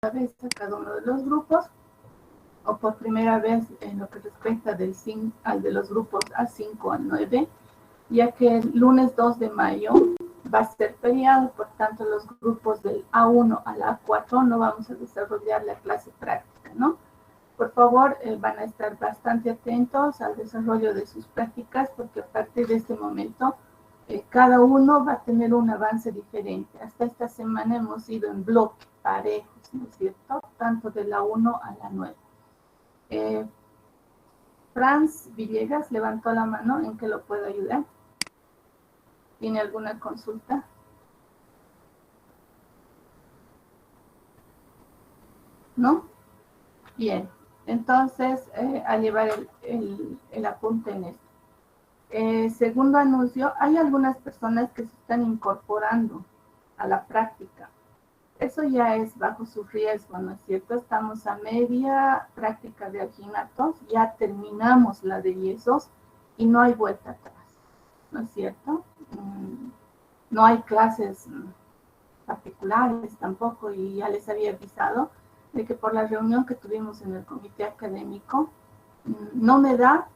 vez a cada uno de los grupos, o por primera vez en lo que respecta al de los grupos A5 a 9, ya que el lunes 2 de mayo va a ser feriado, por tanto los grupos del A1 al A4 no vamos a desarrollar la clase práctica, ¿no? Por favor, van a estar bastante atentos al desarrollo de sus prácticas, porque a partir de este momento cada uno va a tener un avance diferente. Hasta esta semana hemos ido en bloque, parejos, ¿no es cierto? Tanto de la 1 a la 9. Franz Villegas levantó la mano, ¿en qué lo puedo ayudar? ¿Tiene alguna consulta? ¿No? Bien, entonces a llevar el apunte en esto. Segundo anuncio, hay algunas personas que se están incorporando a la práctica. Eso ya es bajo su riesgo, ¿no es cierto? Estamos a media práctica de alginatos, ya terminamos la de yesos y no hay vuelta atrás, ¿no es cierto? No hay clases particulares tampoco, y ya les había avisado de que por la reunión que tuvimos en el comité académico, no me da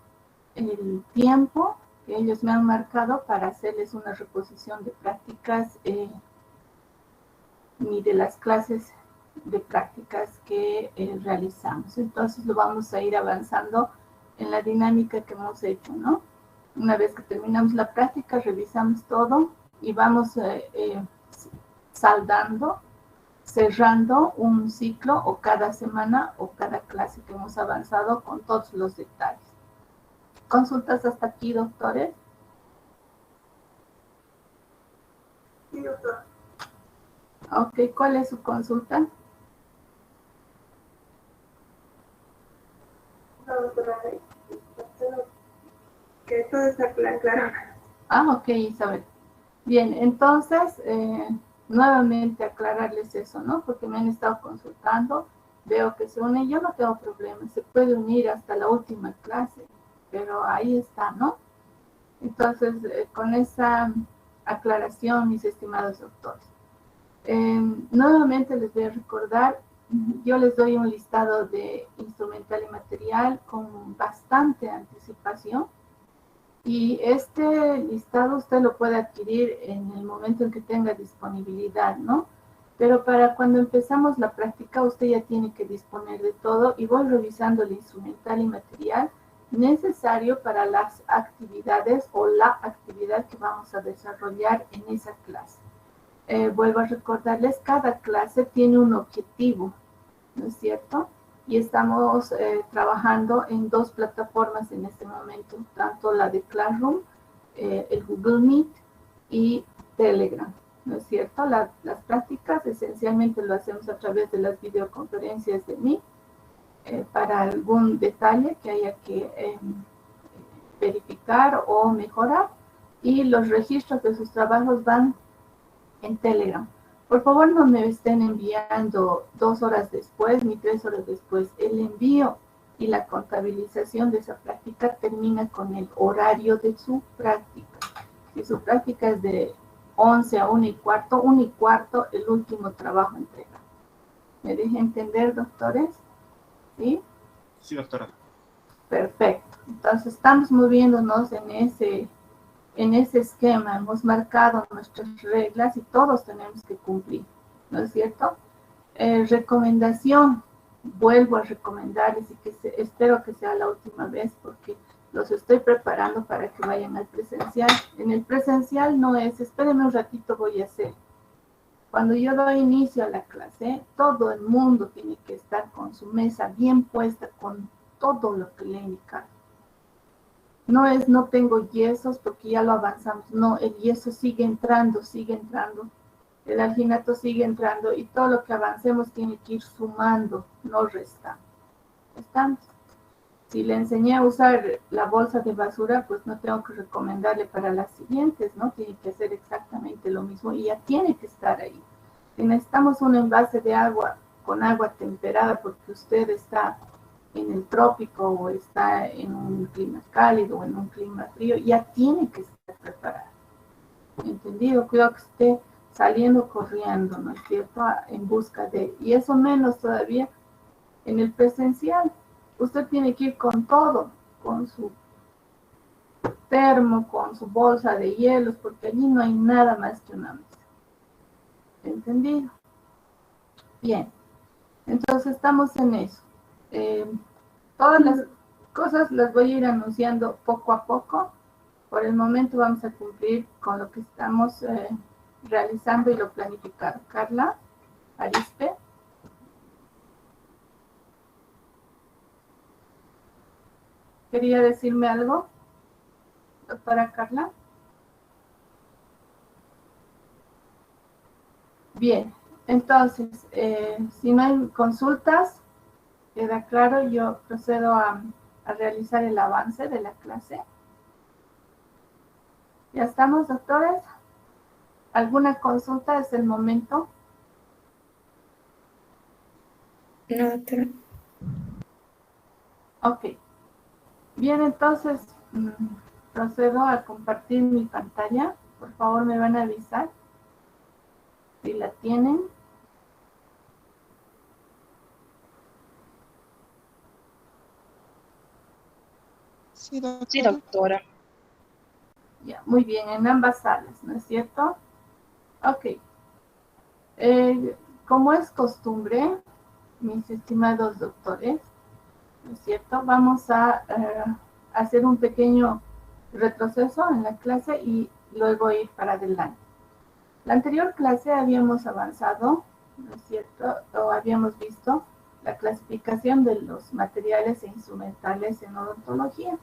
el tiempo que ellos me han marcado para hacerles una reposición de prácticas ni de las clases de prácticas que realizamos. Entonces lo vamos a ir avanzando en la dinámica que hemos hecho, ¿no? Una vez que terminamos la práctica, revisamos todo y vamos saldando, cerrando un ciclo o cada semana o cada clase que hemos avanzado con todos los detalles. ¿Consultas hasta aquí, doctores? Sí, doctor. Ok, ¿cuál es su consulta? No, doctora, que todo está claro. Ok, Isabel. Bien, entonces, nuevamente aclararles eso, ¿no? Porque me han estado consultando, veo que se unen, yo no tengo problema, se puede unir hasta la última clase, pero ahí está, ¿no? Entonces, con esa aclaración, mis estimados doctores, nuevamente les voy a recordar, yo les doy un listado de instrumental y material con bastante anticipación, y este listado usted lo puede adquirir en el momento en que tenga disponibilidad, ¿no? Pero para cuando empezamos la práctica, usted ya tiene que disponer de todo, y voy revisando el instrumental y material necesario para las actividades o la actividad que vamos a desarrollar en esa clase. Vuelvo a recordarles, cada clase tiene un objetivo, ¿no es cierto? Y estamos trabajando en dos plataformas en este momento, tanto la de Classroom, el Google Meet y Telegram, ¿no es cierto? Las prácticas esencialmente lo hacemos a través de las videoconferencias de Meet, para algún detalle que haya que verificar o mejorar, y los registros de sus trabajos van en Telegram. Por favor, no me estén enviando 2 horas después ni 3 horas después. El envío y la contabilización de esa práctica termina con el horario de su práctica. Si su práctica es de 11 a 1 y cuarto, el último trabajo entregado. ¿Me deja entender, doctores? ¿Sí? Sí, doctora. Perfecto. Entonces, estamos moviéndonos en ese esquema, hemos marcado nuestras reglas y todos tenemos que cumplir, ¿no es cierto? Recomendación, vuelvo a recomendarles, y que espero que sea la última vez, porque los estoy preparando para que vayan al presencial. En el presencial no es, espérenme un ratito, voy a hacer. Cuando yo doy inicio a la clase, todo el mundo tiene que estar con su mesa bien puesta, con todo lo que le he indicado. No es, no tengo yesos porque ya lo avanzamos. No, el yeso sigue entrando. El alginato sigue entrando, y todo lo que avancemos tiene que ir sumando, no restando. ¿Estamos? Si le enseñé a usar la bolsa de basura, pues no tengo que recomendarle para las siguientes, ¿no? Tiene que hacer exactamente lo mismo y ya tiene que estar ahí. Si necesitamos un envase de agua con agua temperada porque usted está en el trópico o está en un clima cálido o en un clima frío, ya tiene que estar preparado. ¿Entendido? Cuidado que usted saliendo corriendo, ¿no es cierto?, en busca de, y eso menos todavía en el presencial. Usted tiene que ir con todo, con su termo, con su bolsa de hielos, porque allí no hay nada más que una mesa. ¿Entendido? Bien, entonces estamos en eso. Todas las cosas las voy a ir anunciando poco a poco. Por el momento vamos a cumplir con lo que estamos realizando y lo planificado. Carla, Arispe. ¿Quería decirme algo, doctora Carla? Bien, entonces, si no hay consultas, queda claro, yo procedo a realizar el avance de la clase. ¿Ya estamos, doctores? ¿Alguna consulta? ¿Es el momento? No, doctora. Ok. Bien, entonces procedo a compartir mi pantalla. Por favor, me van a avisar si la tienen. Sí, doctora. Sí, doctora. Ya, muy bien, en ambas salas, ¿no es cierto? Ok. Como es costumbre, mis estimados doctores, ¿no es cierto? Vamos a hacer un pequeño retroceso en la clase y luego ir para adelante. La anterior clase habíamos avanzado, ¿no es cierto? O habíamos visto la clasificación de los materiales e instrumentales en odontología.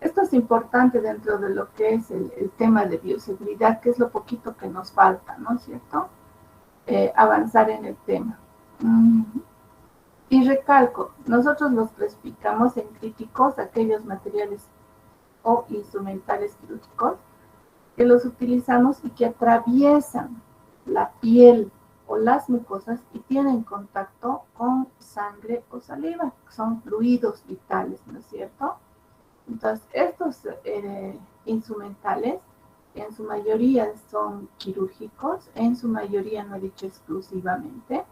Esto es importante dentro de lo que es el tema de bioseguridad, que es lo poquito que nos falta, ¿no es cierto? Avanzar en el tema. Y recalco, nosotros los clasificamos en críticos, aquellos materiales o instrumentales quirúrgicos que los utilizamos y que atraviesan la piel o las mucosas y tienen contacto con sangre o saliva, son fluidos vitales, ¿no es cierto? Entonces, estos instrumentales en su mayoría son quirúrgicos, en su mayoría, no he dicho exclusivamente,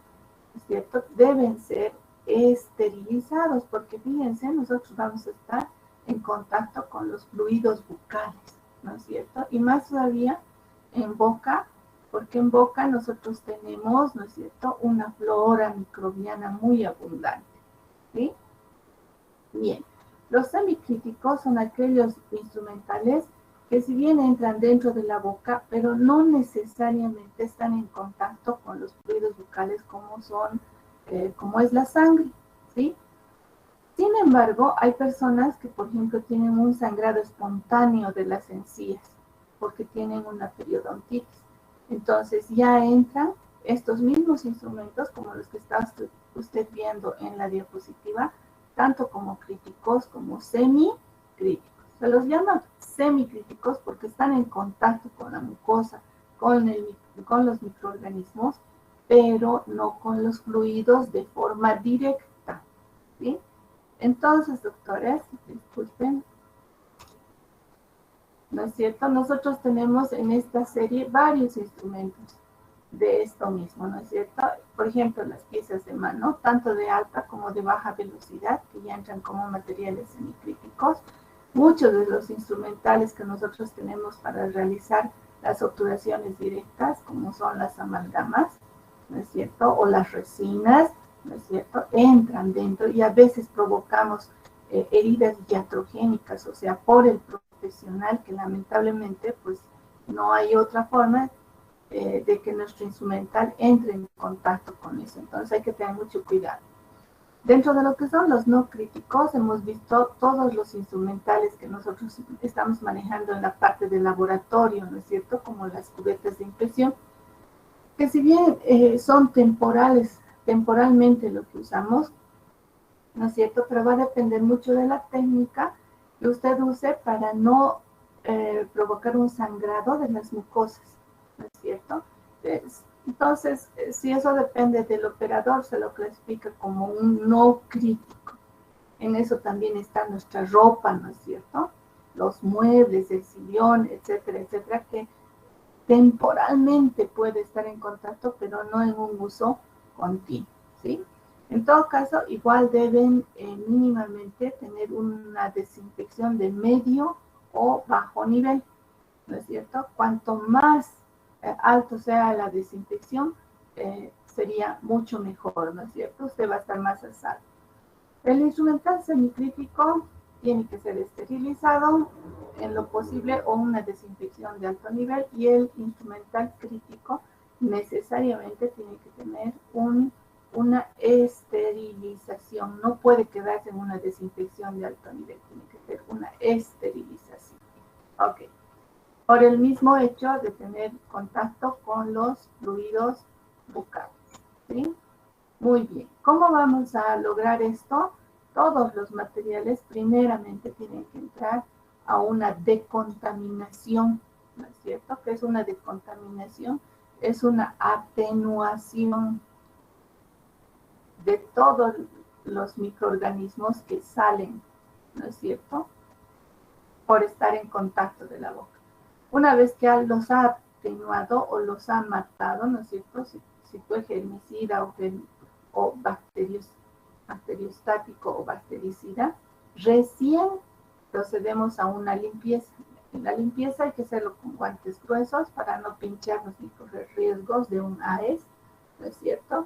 ¿es cierto? Deben ser esterilizados, porque fíjense, nosotros vamos a estar en contacto con los fluidos bucales, ¿no es cierto? Y más todavía en boca, porque en boca nosotros tenemos, ¿no es cierto?, una flora microbiana muy abundante, ¿sí? Bien, los semicríticos son aquellos instrumentales que si bien entran dentro de la boca, pero no necesariamente están en contacto con los fluidos bucales como es la sangre, ¿sí? Sin embargo, hay personas que, por ejemplo, tienen un sangrado espontáneo de las encías porque tienen una periodontitis. Entonces ya entran estos mismos instrumentos como los que está usted viendo en la diapositiva, tanto como críticos como semicríticos. Se los llaman semicríticos porque están en contacto con la mucosa, con los microorganismos, pero no con los fluidos de forma directa, ¿sí? Entonces, doctores, disculpen, ¿no es cierto? Nosotros tenemos en esta serie varios instrumentos de esto mismo, ¿no es cierto? Por ejemplo, las piezas de mano, tanto de alta como de baja velocidad, que ya entran como materiales semicríticos. Muchos de los instrumentales que nosotros tenemos para realizar las obturaciones directas, como son las amalgamas, ¿no es cierto? O las resinas, ¿no es cierto?, entran dentro y a veces provocamos heridas iatrogénicas, o sea, por el profesional, que lamentablemente pues no hay otra forma de que nuestro instrumental entre en contacto con eso. Entonces hay que tener mucho cuidado. Dentro de lo que son los no críticos, hemos visto todos los instrumentales que nosotros estamos manejando en la parte de laboratorio, ¿no es cierto?, como las cubetas de impresión, que si bien son temporalmente lo que usamos, ¿no es cierto?, pero va a depender mucho de la técnica que usted use para no provocar un sangrado de las mucosas, ¿no es cierto? Entonces, si eso depende del operador, se lo clasifica como un no crítico. En eso también está nuestra ropa, ¿no es cierto?, los muebles, el sillón, etcétera, etcétera, que temporalmente puede estar en contacto, pero no en un uso continuo, ¿sí? En todo caso, igual deben mínimamente tener una desinfección de medio o bajo nivel, ¿no es cierto? Cuanto más alto sea la desinfección, sería mucho mejor, ¿no es cierto? Usted va a estar más a salvo. El instrumental semicrítico tiene que ser esterilizado en lo posible o una desinfección de alto nivel, y el instrumental crítico necesariamente tiene que tener una esterilización. No puede quedarse en una desinfección de alto nivel, tiene que ser una esterilización. Ok. Por el mismo hecho de tener contacto con los fluidos bucales, ¿sí? Muy bien. ¿Cómo vamos a lograr esto? Todos los materiales primeramente tienen que entrar a una decontaminación, ¿no es cierto? ¿Qué es una decontaminación? Es una atenuación de todos los microorganismos que salen, ¿no es cierto? Por estar en contacto de la boca. Una vez que los ha atenuado o los ha matado, ¿no es cierto? Si fue germicida o bacteriostático o bactericida, recién procedemos a una limpieza. En la limpieza hay que hacerlo con guantes gruesos para no pincharnos ni correr riesgos de un AES, ¿no es cierto?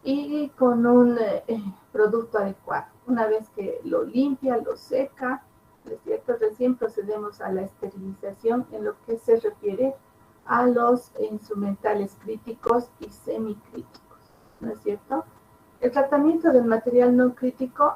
Y con un producto adecuado. Una vez que lo limpia, lo seca, ¿no es cierto? Recién procedemos a la esterilización en lo que se refiere a los instrumentales críticos y semicríticos, ¿no es cierto? El tratamiento del material no crítico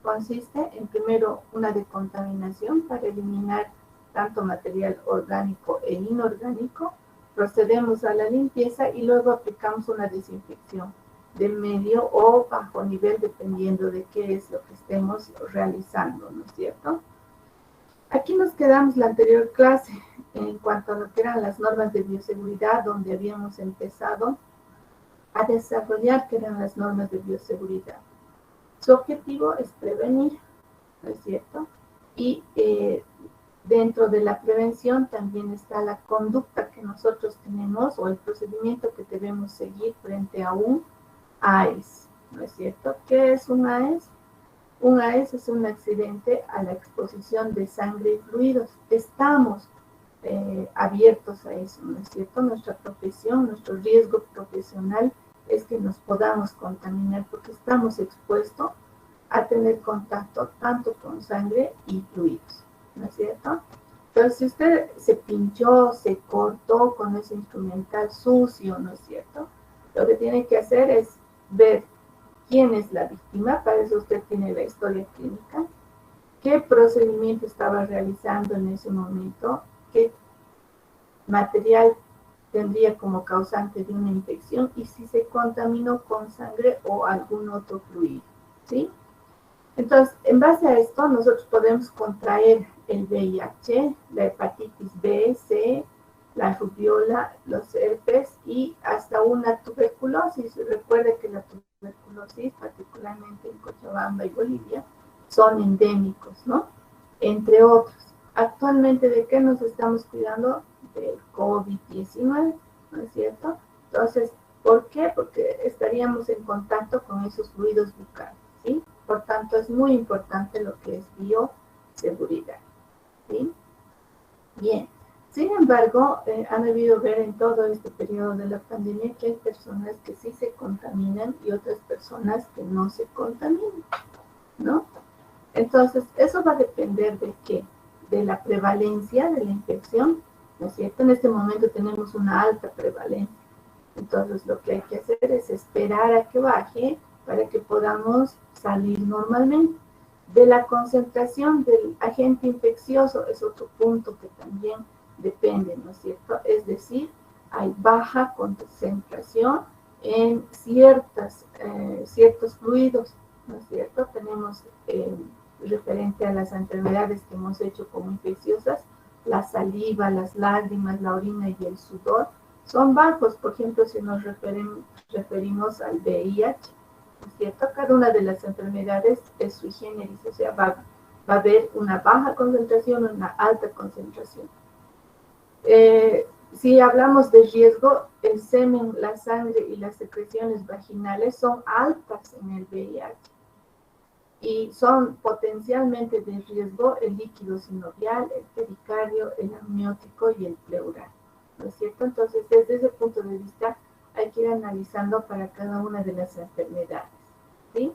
consiste en primero una decontaminación para eliminar tanto material orgánico e inorgánico. Procedemos a la limpieza y luego aplicamos una desinfección de medio o bajo nivel, dependiendo de qué es lo que estemos realizando, ¿no es cierto? Aquí nos quedamos la anterior clase en cuanto a lo que eran las normas de bioseguridad, donde habíamos empezado a desarrollar qué eran las normas de bioseguridad. Su objetivo es prevenir, ¿no es cierto? Y dentro de la prevención también está la conducta que nosotros tenemos o el procedimiento que debemos seguir frente a un AES, ¿no es cierto? ¿Qué es un AES? Un AES es un accidente a la exposición de sangre y fluidos. Estamos abiertos a eso, ¿no es cierto? Nuestra profesión, nuestro riesgo profesional es que nos podamos contaminar porque estamos expuestos a tener contacto tanto con sangre y fluidos, ¿no es cierto? Entonces, si usted se pinchó, se cortó con ese instrumental sucio, ¿no es cierto? Lo que tiene que hacer es ver quién es la víctima, para eso usted tiene la historia clínica, qué procedimiento estaba realizando en ese momento, qué material tendría como causante de una infección y si se contaminó con sangre o algún otro fluido, ¿sí? Entonces, en base a esto, nosotros podemos contraer el VIH, la hepatitis B, C, la rubiola, los herpes y hasta una tuberculosis. Recuerde que la tuberculosis, particularmente en Cochabamba y Bolivia, son endémicos, ¿no? Entre otros. Actualmente, ¿de qué nos estamos cuidando? Del COVID-19, ¿no es cierto? Entonces, ¿por qué? Porque estaríamos en contacto con esos fluidos bucales, ¿sí? Por tanto, es muy importante lo que es bioseguridad, ¿sí? Bien. Sin embargo, han debido ver en todo este periodo de la pandemia que hay personas que sí se contaminan y otras personas que no se contaminan, ¿no? Entonces, eso va a depender de qué, de la prevalencia de la infección, ¿no es cierto? En este momento tenemos una alta prevalencia. Entonces, lo que hay que hacer es esperar a que baje para que podamos salir normalmente. De la concentración del agente infeccioso es otro punto que también depende, ¿no es cierto? Es decir, hay baja concentración en ciertos fluidos, ¿no es cierto? Tenemos referente a las enfermedades que hemos hecho como infecciosas, la saliva, las lágrimas, la orina y el sudor son bajos. Por ejemplo, si nos referimos al VIH, ¿no es cierto? Cada una de las enfermedades es sui generis, o sea, va a haber una baja concentración o una alta concentración. Si hablamos de riesgo, el semen, la sangre y las secreciones vaginales son altas en el VIH y son potencialmente de riesgo el líquido sinovial, el pericardio, el amniótico y el pleural, ¿no es cierto? Entonces, desde ese punto de vista, hay que ir analizando para cada una de las enfermedades, ¿sí?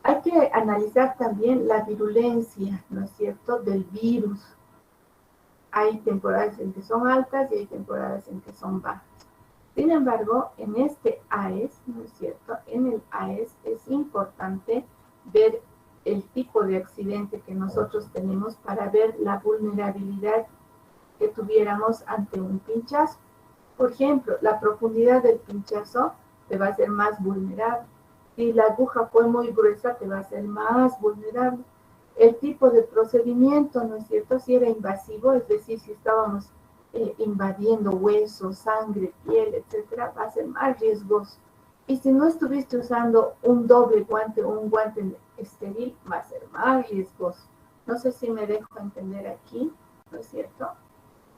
Hay que analizar también la virulencia, ¿no es cierto?, del virus. Hay temporadas en que son altas y hay temporadas en que son bajas. Sin embargo, en este AES, ¿no es cierto?, en el AES es importante ver el tipo de accidente que nosotros tenemos para ver la vulnerabilidad que tuviéramos ante un pinchazo. Por ejemplo, la profundidad del pinchazo te va a ser más vulnerable. Si la aguja fue muy gruesa, te va a ser más vulnerable. El tipo de procedimiento, ¿no es cierto? Si era invasivo, es decir, si estábamos invadiendo huesos, sangre, piel, etcétera, va a ser más riesgoso. Y si no estuviste usando un doble guante o un guante estéril, va a ser más riesgoso. No sé si me dejo entender aquí, ¿no es cierto?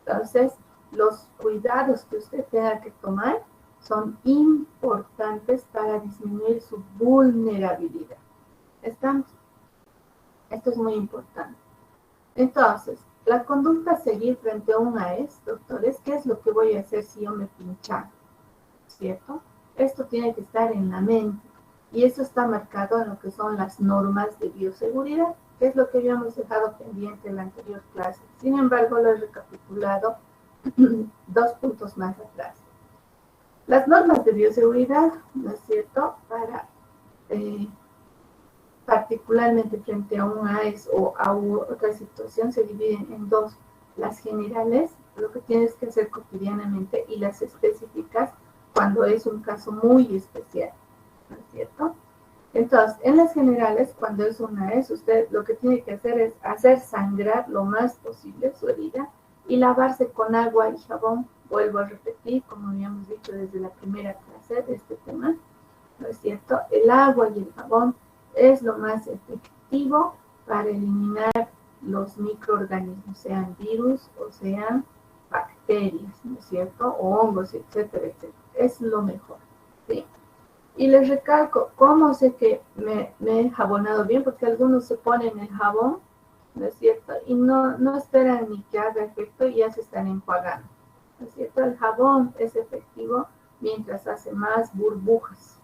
Entonces, los cuidados que usted tenga que tomar son importantes para disminuir su vulnerabilidad. ¿Estamos? Esto es muy importante. Entonces, la conducta a seguir frente a un AES, doctores, ¿qué es lo que voy a hacer si yo me pinchara? ¿Cierto? Esto tiene que estar en la mente. Y eso está marcado en lo que son las normas de bioseguridad, que es lo que habíamos dejado pendiente en la anterior clase. Sin embargo, lo he recapitulado 2 puntos más atrás. Las normas de bioseguridad, ¿no es cierto?, para particularmente frente a un AES o a otra situación, se dividen en 2. Las generales, lo que tienes que hacer cotidianamente, y las específicas, cuando es un caso muy especial, ¿no es cierto? Entonces, en las generales, cuando es un AES, usted lo que tiene que hacer es hacer sangrar lo más posible su herida y lavarse con agua y jabón. Vuelvo a repetir, como habíamos dicho desde la primera clase de este tema, ¿no es cierto? El agua y el jabón es lo más efectivo para eliminar los microorganismos, sean virus o sean bacterias, ¿no es cierto? O hongos, etcétera, etcétera. Es lo mejor, ¿sí? Y les recalco, ¿cómo sé que me he jabonado bien? Porque algunos se ponen el jabón, ¿no es cierto? Y no esperan ni que haga efecto y ya se están enjuagando, ¿no es cierto? El jabón es efectivo mientras hace más burbujas.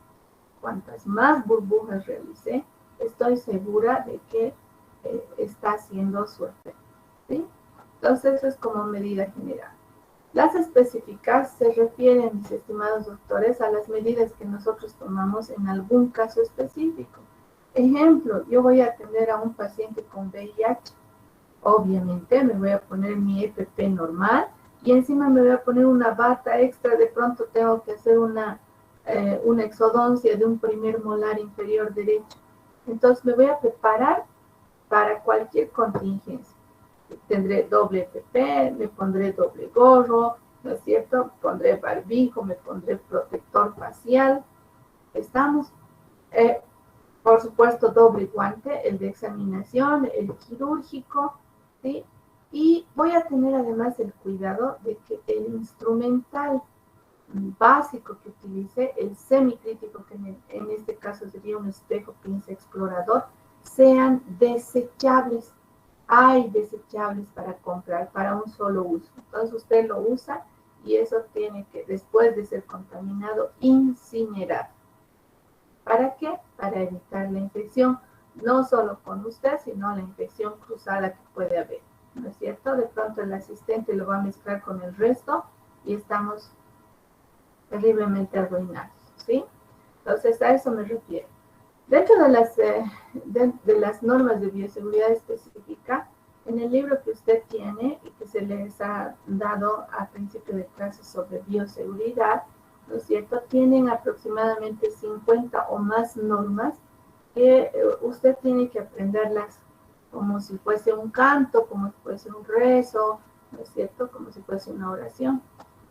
Cuantas más burbujas realice, estoy segura de que está haciendo su efecto, ¿sí? Entonces, eso es como medida general. Las específicas se refieren, mis estimados doctores, a las medidas que nosotros tomamos en algún caso específico. Ejemplo, yo voy a atender a un paciente con VIH. Obviamente me voy a poner mi EPP normal y encima me voy a poner una bata extra. De pronto tengo que hacer una exodoncia de un primer molar inferior derecho. Entonces me voy a preparar para cualquier contingencia. Tendré doble EPP, me pondré doble gorro, ¿no es cierto? Pondré barbijo, me pondré protector facial. ¿Estamos? Por supuesto, doble guante, el de examinación, el quirúrgico, ¿sí? Y voy a tener además el cuidado de que el instrumental básico que utilice, el semicrítico, que en este caso sería un espejo pinza explorador, sean desechables. Hay desechables para comprar para un solo uso. Entonces usted lo usa y eso tiene que, después de ser contaminado, incinerar. ¿Para qué? Para evitar la infección, no solo con usted, sino la infección cruzada que puede haber, ¿no es cierto? De pronto el asistente lo va a mezclar con el resto y estamos terriblemente arruinados, ¿sí? Entonces, a eso me refiero. Dentro de las normas de bioseguridad específica, en el libro que usted tiene y que se les ha dado a principio de clase sobre bioseguridad, ¿no es cierto?, tienen aproximadamente 50 o más normas que usted tiene que aprenderlas como si fuese un canto, como si fuese un rezo, ¿no es cierto?, como si fuese una oración.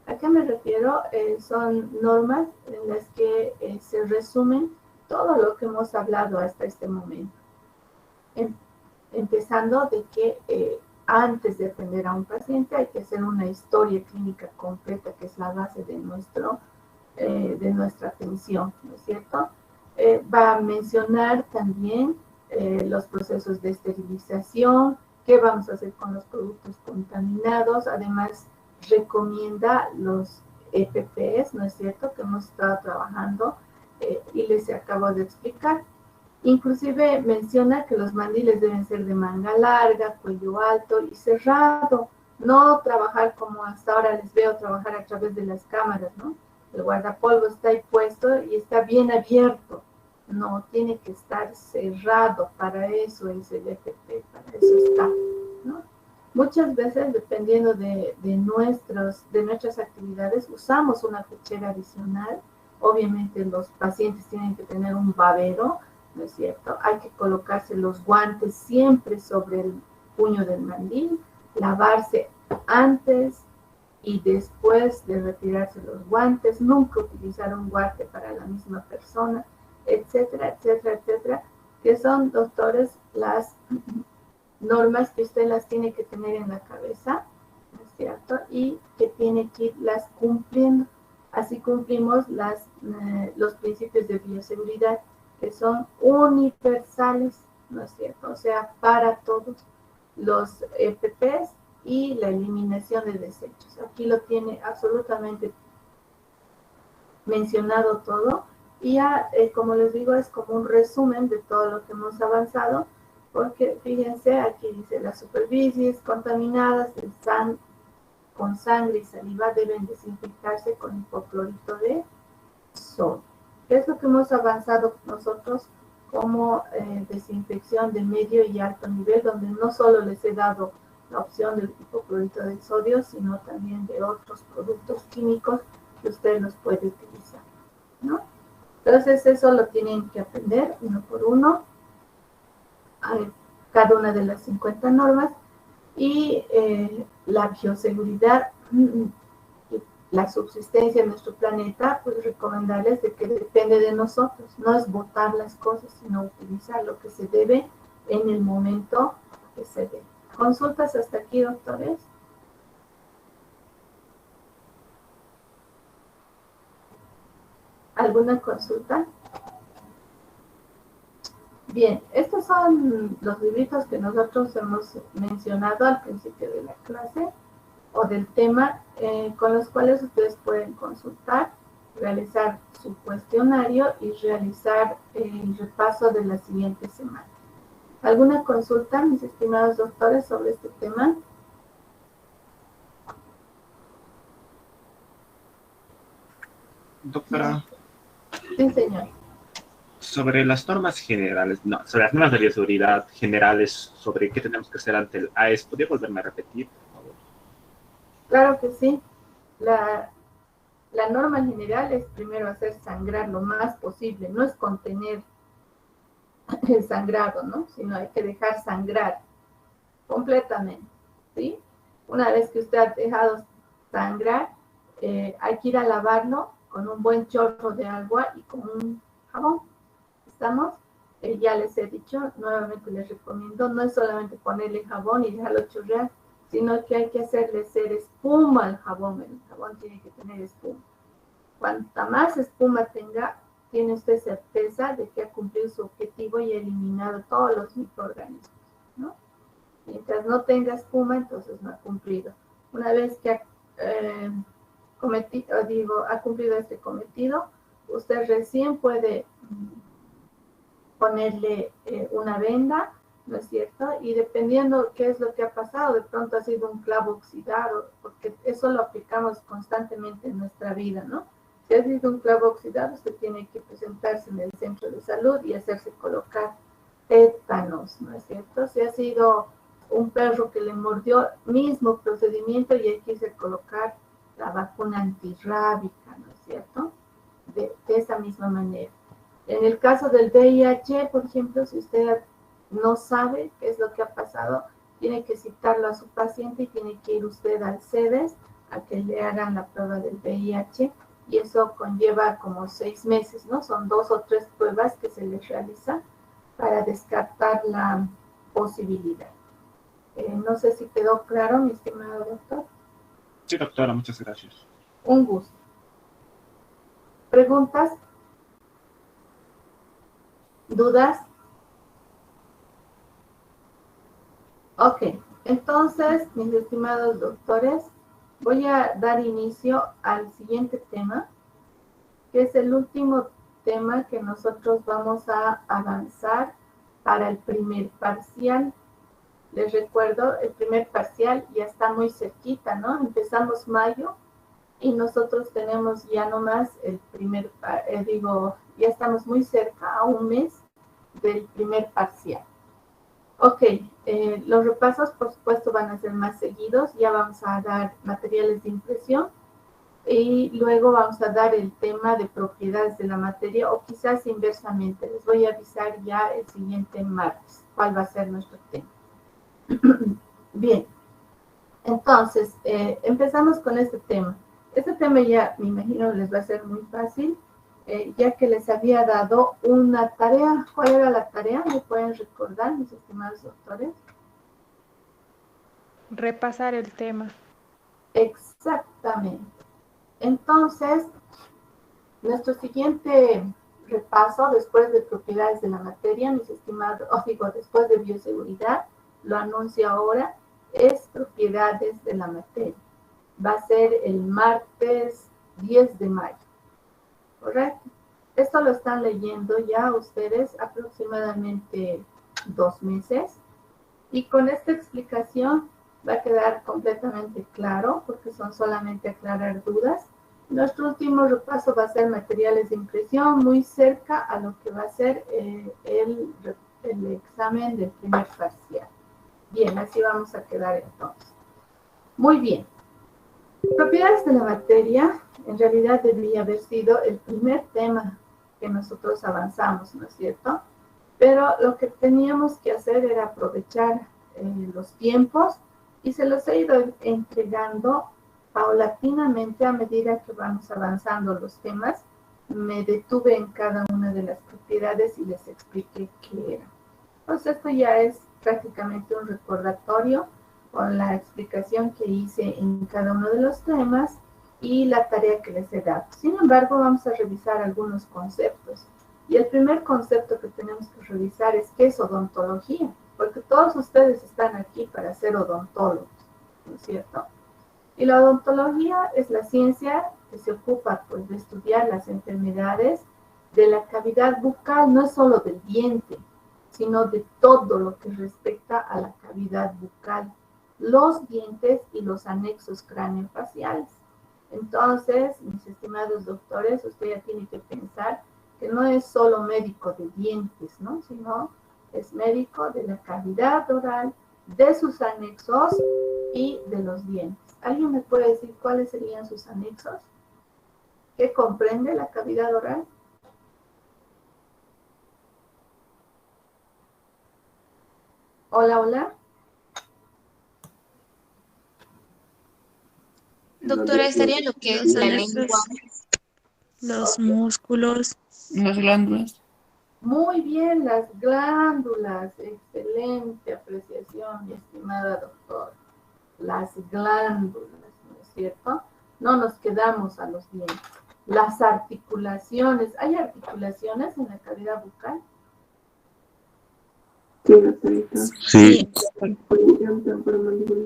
¿A qué me refiero? Son normas en las que se resumen todo lo que hemos hablado hasta este momento. Empezando de que antes de atender a un paciente hay que hacer una historia clínica completa, que es la base de nuestra atención, ¿no es cierto? Va a mencionar también los procesos de esterilización, qué vamos a hacer con los productos contaminados. Además, recomienda los EPPs, ¿no es cierto?, que hemos estado trabajando y les acabo de explicar. Inclusive menciona que los mandiles deben ser de manga larga, cuello alto y cerrado. No trabajar como hasta ahora les veo trabajar a través de las cámaras, ¿no? El guardapolvo está ahí puesto y está bien abierto. No, tiene que estar cerrado. Para eso es el FP, para eso está, ¿no? Muchas veces, dependiendo de nuestras actividades, usamos una pechera adicional. Obviamente los pacientes tienen que tener un babero, ¿no es cierto? Hay que colocarse los guantes siempre sobre el puño del mandil, lavarse antes y después de retirarse los guantes, nunca utilizar un guante para la misma persona, etcétera, etcétera, etcétera, que son, doctores, las normas que usted las tiene que tener en la cabeza, ¿no es cierto? Y que tiene que irlas cumpliendo. Así cumplimos los principios de bioseguridad, que son universales, ¿no es cierto? O sea, para todos los EPPs y la eliminación de desechos. Aquí lo tiene absolutamente mencionado todo. Y ya, como les digo, es como un resumen de todo lo que hemos avanzado, porque fíjense, aquí dice las superficies contaminadas con sangre y saliva deben desinfectarse con hipoclorito de sodio. ¿Qué es lo que hemos avanzado nosotros como desinfección de medio y alto nivel, donde no solo les he dado la opción del hipoclorito de sodio, sino también de otros productos químicos que usted los puede utilizar, ¿no? Entonces eso lo tienen que aprender uno por uno, cada una de las 50 normas, y la bioseguridad, la subsistencia de nuestro planeta, pues recomendarles de que depende de nosotros, no es botar las cosas, sino utilizar lo que se debe en el momento que se debe. ¿Consultas hasta aquí, doctores? ¿Alguna consulta? Bien, estos son los libritos que nosotros hemos mencionado al principio de la clase o del tema, con los cuales ustedes pueden consultar, realizar su cuestionario y realizar el repaso de la siguiente semana. ¿Alguna consulta, mis estimados doctores, sobre este tema? Doctora. Sí, señor. Sobre las normas generales, no, sobre las normas de bioseguridad generales, sobre qué tenemos que hacer ante el AES, ¿podría volverme a repetir, por favor? Claro que sí. La norma general es primero hacer sangrar lo más posible, no es contener el sangrado, ¿no? Sino hay que dejar sangrar completamente, ¿sí? Una vez que usted ha dejado sangrar, hay que ir a lavarlo con un buen chorro de agua y con un jabón. ¿Estamos? Ya les he dicho, nuevamente les recomiendo, no es solamente ponerle jabón y dejarlo chorrear, sino que hay que hacerle hacer espuma al jabón. El jabón tiene que tener espuma. Cuanta más espuma tenga, tiene usted certeza de que ha cumplido su objetivo y ha eliminado todos los microorganismos, ¿no? Mientras no tenga espuma, entonces no ha cumplido. Una vez que ha cumplido este cometido, usted recién puede ponerle una venda, ¿no es cierto? Y dependiendo qué es lo que ha pasado, de pronto ha sido un clavo oxidado, porque eso lo aplicamos constantemente en nuestra vida, ¿no? Si ha sido un clavo oxidado, usted tiene que presentarse en el centro de salud y hacerse colocar tétanos, ¿no es cierto? Si ha sido un perro que le mordió, mismo procedimiento, y hay que irse a colocar la vacuna antirrábica, ¿no es cierto? De esa misma manera. En el caso del VIH, por ejemplo, si usted no sabe qué es lo que ha pasado, tiene que citarlo a su paciente y tiene que ir usted al CEDES a que le hagan la prueba del VIH, y eso conlleva como 6 meses, ¿no? Son 2 o 3 pruebas que se les realiza para descartar la posibilidad. No sé si quedó claro, mi estimado doctor. Sí, doctora, muchas gracias. Un gusto. ¿Preguntas? ¿Dudas? Ok, entonces, mis estimados doctores, voy a dar inicio al siguiente tema, que es el último tema que nosotros vamos a avanzar para el primer parcial. Les recuerdo, el primer parcial ya está muy cerquita, ¿no? Empezamos mayo y nosotros tenemos ya nomás el primer, ya estamos muy cerca, a un mes del primer parcial. Ok, los repasos por supuesto van a ser más seguidos, ya vamos a dar materiales de impresión y luego vamos a dar el tema de propiedades de la materia o quizás inversamente, les voy a avisar ya el siguiente martes cuál va a ser nuestro tema. Bien, entonces empezamos con este tema. Este tema ya me imagino les va a ser muy fácil, ya que les había dado una tarea. ¿Cuál era la tarea? ¿Me pueden recordar, mis estimados doctores? Repasar el tema. Exactamente. Entonces, nuestro siguiente repaso, después de propiedades de la materia, mis estimados, después de bioseguridad, lo anuncio ahora, es propiedades de la materia. Va a ser el martes 10 de mayo. ¿Correcto? Esto lo están leyendo ya ustedes aproximadamente 2 meses. Y con esta explicación va a quedar completamente claro, porque son solamente aclarar dudas. Nuestro último repaso va a ser materiales de impresión, muy cerca a lo que va a ser el examen del primer parcial. Bien, así vamos a quedar entonces. Muy bien. Propiedades de la materia, en realidad debería haber sido el primer tema que nosotros avanzamos, ¿no es cierto? Pero lo que teníamos que hacer era aprovechar los tiempos y se los he ido entregando paulatinamente a medida que vamos avanzando los temas. Me detuve en cada una de las propiedades y les expliqué qué era. Pues esto ya es prácticamente un recordatorio con la explicación que hice en cada uno de los temas y la tarea que les he dado. Sin embargo, vamos a revisar algunos conceptos. Y el primer concepto que tenemos que revisar es qué es odontología, porque todos ustedes están aquí para ser odontólogos, ¿no es cierto? Y la odontología es la ciencia que se ocupa pues, de estudiar las enfermedades de la cavidad bucal, no es solo del diente, sino de todo lo que respecta a la cavidad bucal, los dientes y los anexos craneofaciales. Entonces, mis estimados doctores, usted ya tiene que pensar que no es solo médico de dientes, ¿no? Sino es médico de la cavidad oral, de sus anexos y de los dientes. ¿Alguien me puede decir cuáles serían sus anexos? ¿Qué comprende la cavidad oral? Hola, hola. Doctora, estaría lo que es la lengua. Los músculos. Las glándulas. Muy bien, las glándulas. Excelente apreciación, mi estimada doctora. Las glándulas, ¿no es cierto? No nos quedamos a los dientes. Las articulaciones. ¿Hay articulaciones en la cavidad bucal? Sí.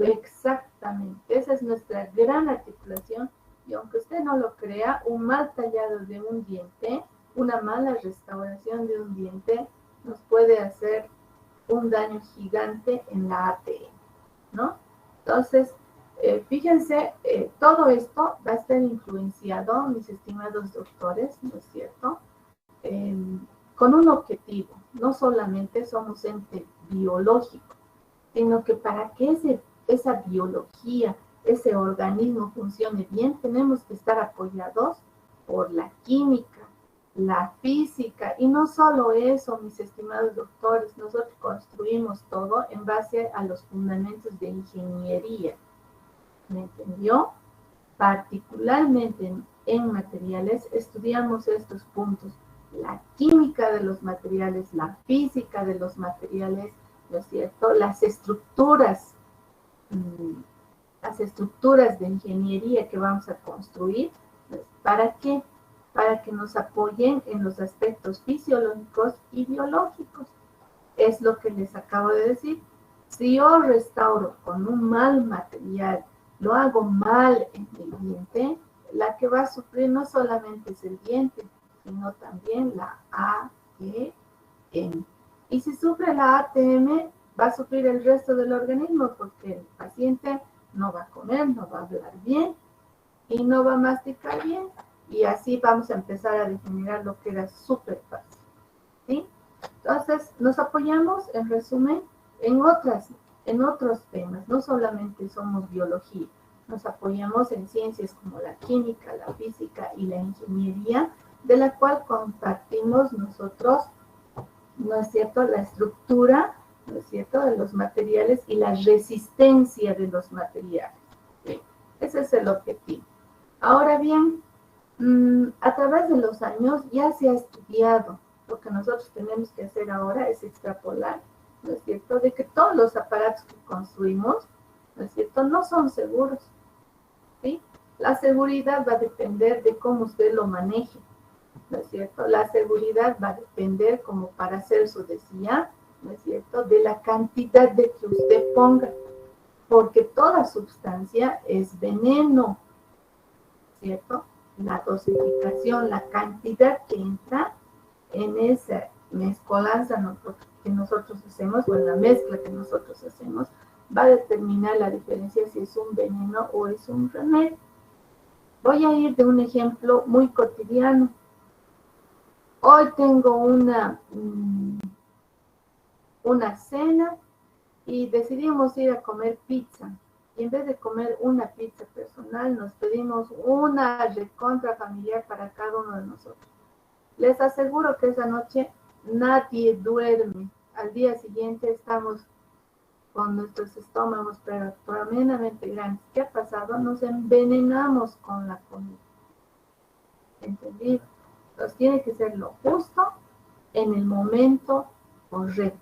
Exactamente. Esa es nuestra gran articulación. Y aunque usted no lo crea, un mal tallado de un diente, una mala restauración de un diente, nos puede hacer un daño gigante en la ATM, ¿no? Entonces, fíjense, todo esto va a estar influenciado, mis estimados doctores, ¿no es cierto? Con un objetivo. No solamente somos ente biológico, sino que para que esa biología, ese organismo funcione bien, tenemos que estar apoyados por la química, la física, y no solo eso, mis estimados doctores, nosotros construimos todo en base a los fundamentos de ingeniería, ¿me entendió? Particularmente en materiales estudiamos estos puntos, la química de los materiales, la física de los materiales, ¿no es cierto? Las estructuras las estructuras de ingeniería que vamos a construir. ¿Para qué? Para que nos apoyen en los aspectos fisiológicos y biológicos. Es lo que les acabo de decir. Si yo restauro con un mal material, lo hago mal en el diente, la que va a sufrir no solamente es el diente, sino también la ATM. Y si sufre la ATM, va a sufrir el resto del organismo, porque el paciente no va a comer, no va a hablar bien y no va a masticar bien. Y así vamos a empezar a degenerar lo que era súper fácil, ¿sí? Entonces, nos apoyamos, en resumen, en otros temas. No solamente somos biología, nos apoyamos en ciencias como la química, la física y la ingeniería, de la cual compartimos nosotros, ¿no es cierto?, la estructura, ¿no es cierto?, de los materiales y la resistencia de los materiales. ¿Sí? Ese es el objetivo. Ahora bien, a través de los años ya se ha estudiado. Lo que nosotros tenemos que hacer ahora es extrapolar, ¿no es cierto?, de que todos los aparatos que construimos, ¿no es cierto?, no son seguros, ¿sí? La seguridad va a depender de cómo usted lo maneje, ¿no es cierto? La seguridad va a depender, como Paracelso decía, ¿no es cierto?, de la cantidad de que usted ponga, porque toda sustancia es veneno, ¿cierto? La dosificación, la cantidad que entra en esa mezcolanza que nosotros hacemos, o en la mezcla que nosotros hacemos, va a determinar la diferencia si es un veneno o es un remedio. Voy a ir de un ejemplo muy cotidiano. Hoy tengo una cena y decidimos ir a comer pizza. Y en vez de comer una pizza personal, nos pedimos una recontra familiar para cada uno de nosotros. Les aseguro que esa noche nadie duerme. Al día siguiente estamos con nuestros estómagos pero tremendamente grandes. ¿Qué ha pasado? Nos envenenamos con la comida. ¿Entendido? Entonces tiene que ser lo justo en el momento correcto.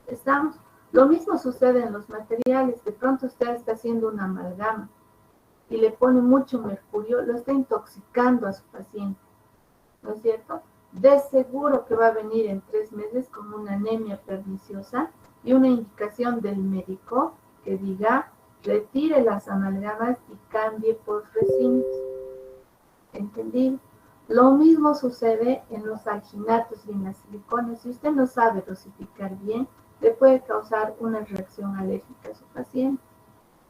¿Estamos? Lo mismo sucede en los materiales. De pronto usted está haciendo una amalgama y le pone mucho mercurio, lo está intoxicando a su paciente, ¿no es cierto? De seguro que va a venir en 3 meses con una anemia perniciosa y una indicación del médico que diga, retire las amalgamas y cambie por resinas. ¿Entendido? Lo mismo sucede en los alginatos y en las silicones. Si usted no sabe dosificar bien, le puede causar una reacción alérgica a su paciente.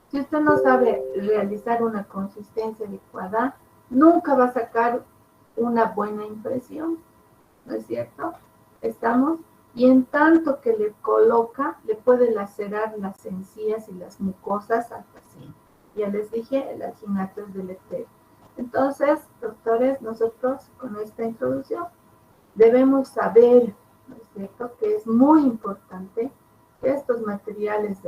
Si usted no sabe realizar una consistencia adecuada, nunca va a sacar una buena impresión, ¿no es cierto? ¿Estamos? Y en tanto que le coloca, le puede lacerar las encías y las mucosas al paciente. Ya les dije, el alginato es deletérea. Entonces, doctores, nosotros con esta introducción debemos saber, ¿no es cierto?, que es muy importante que estos materiales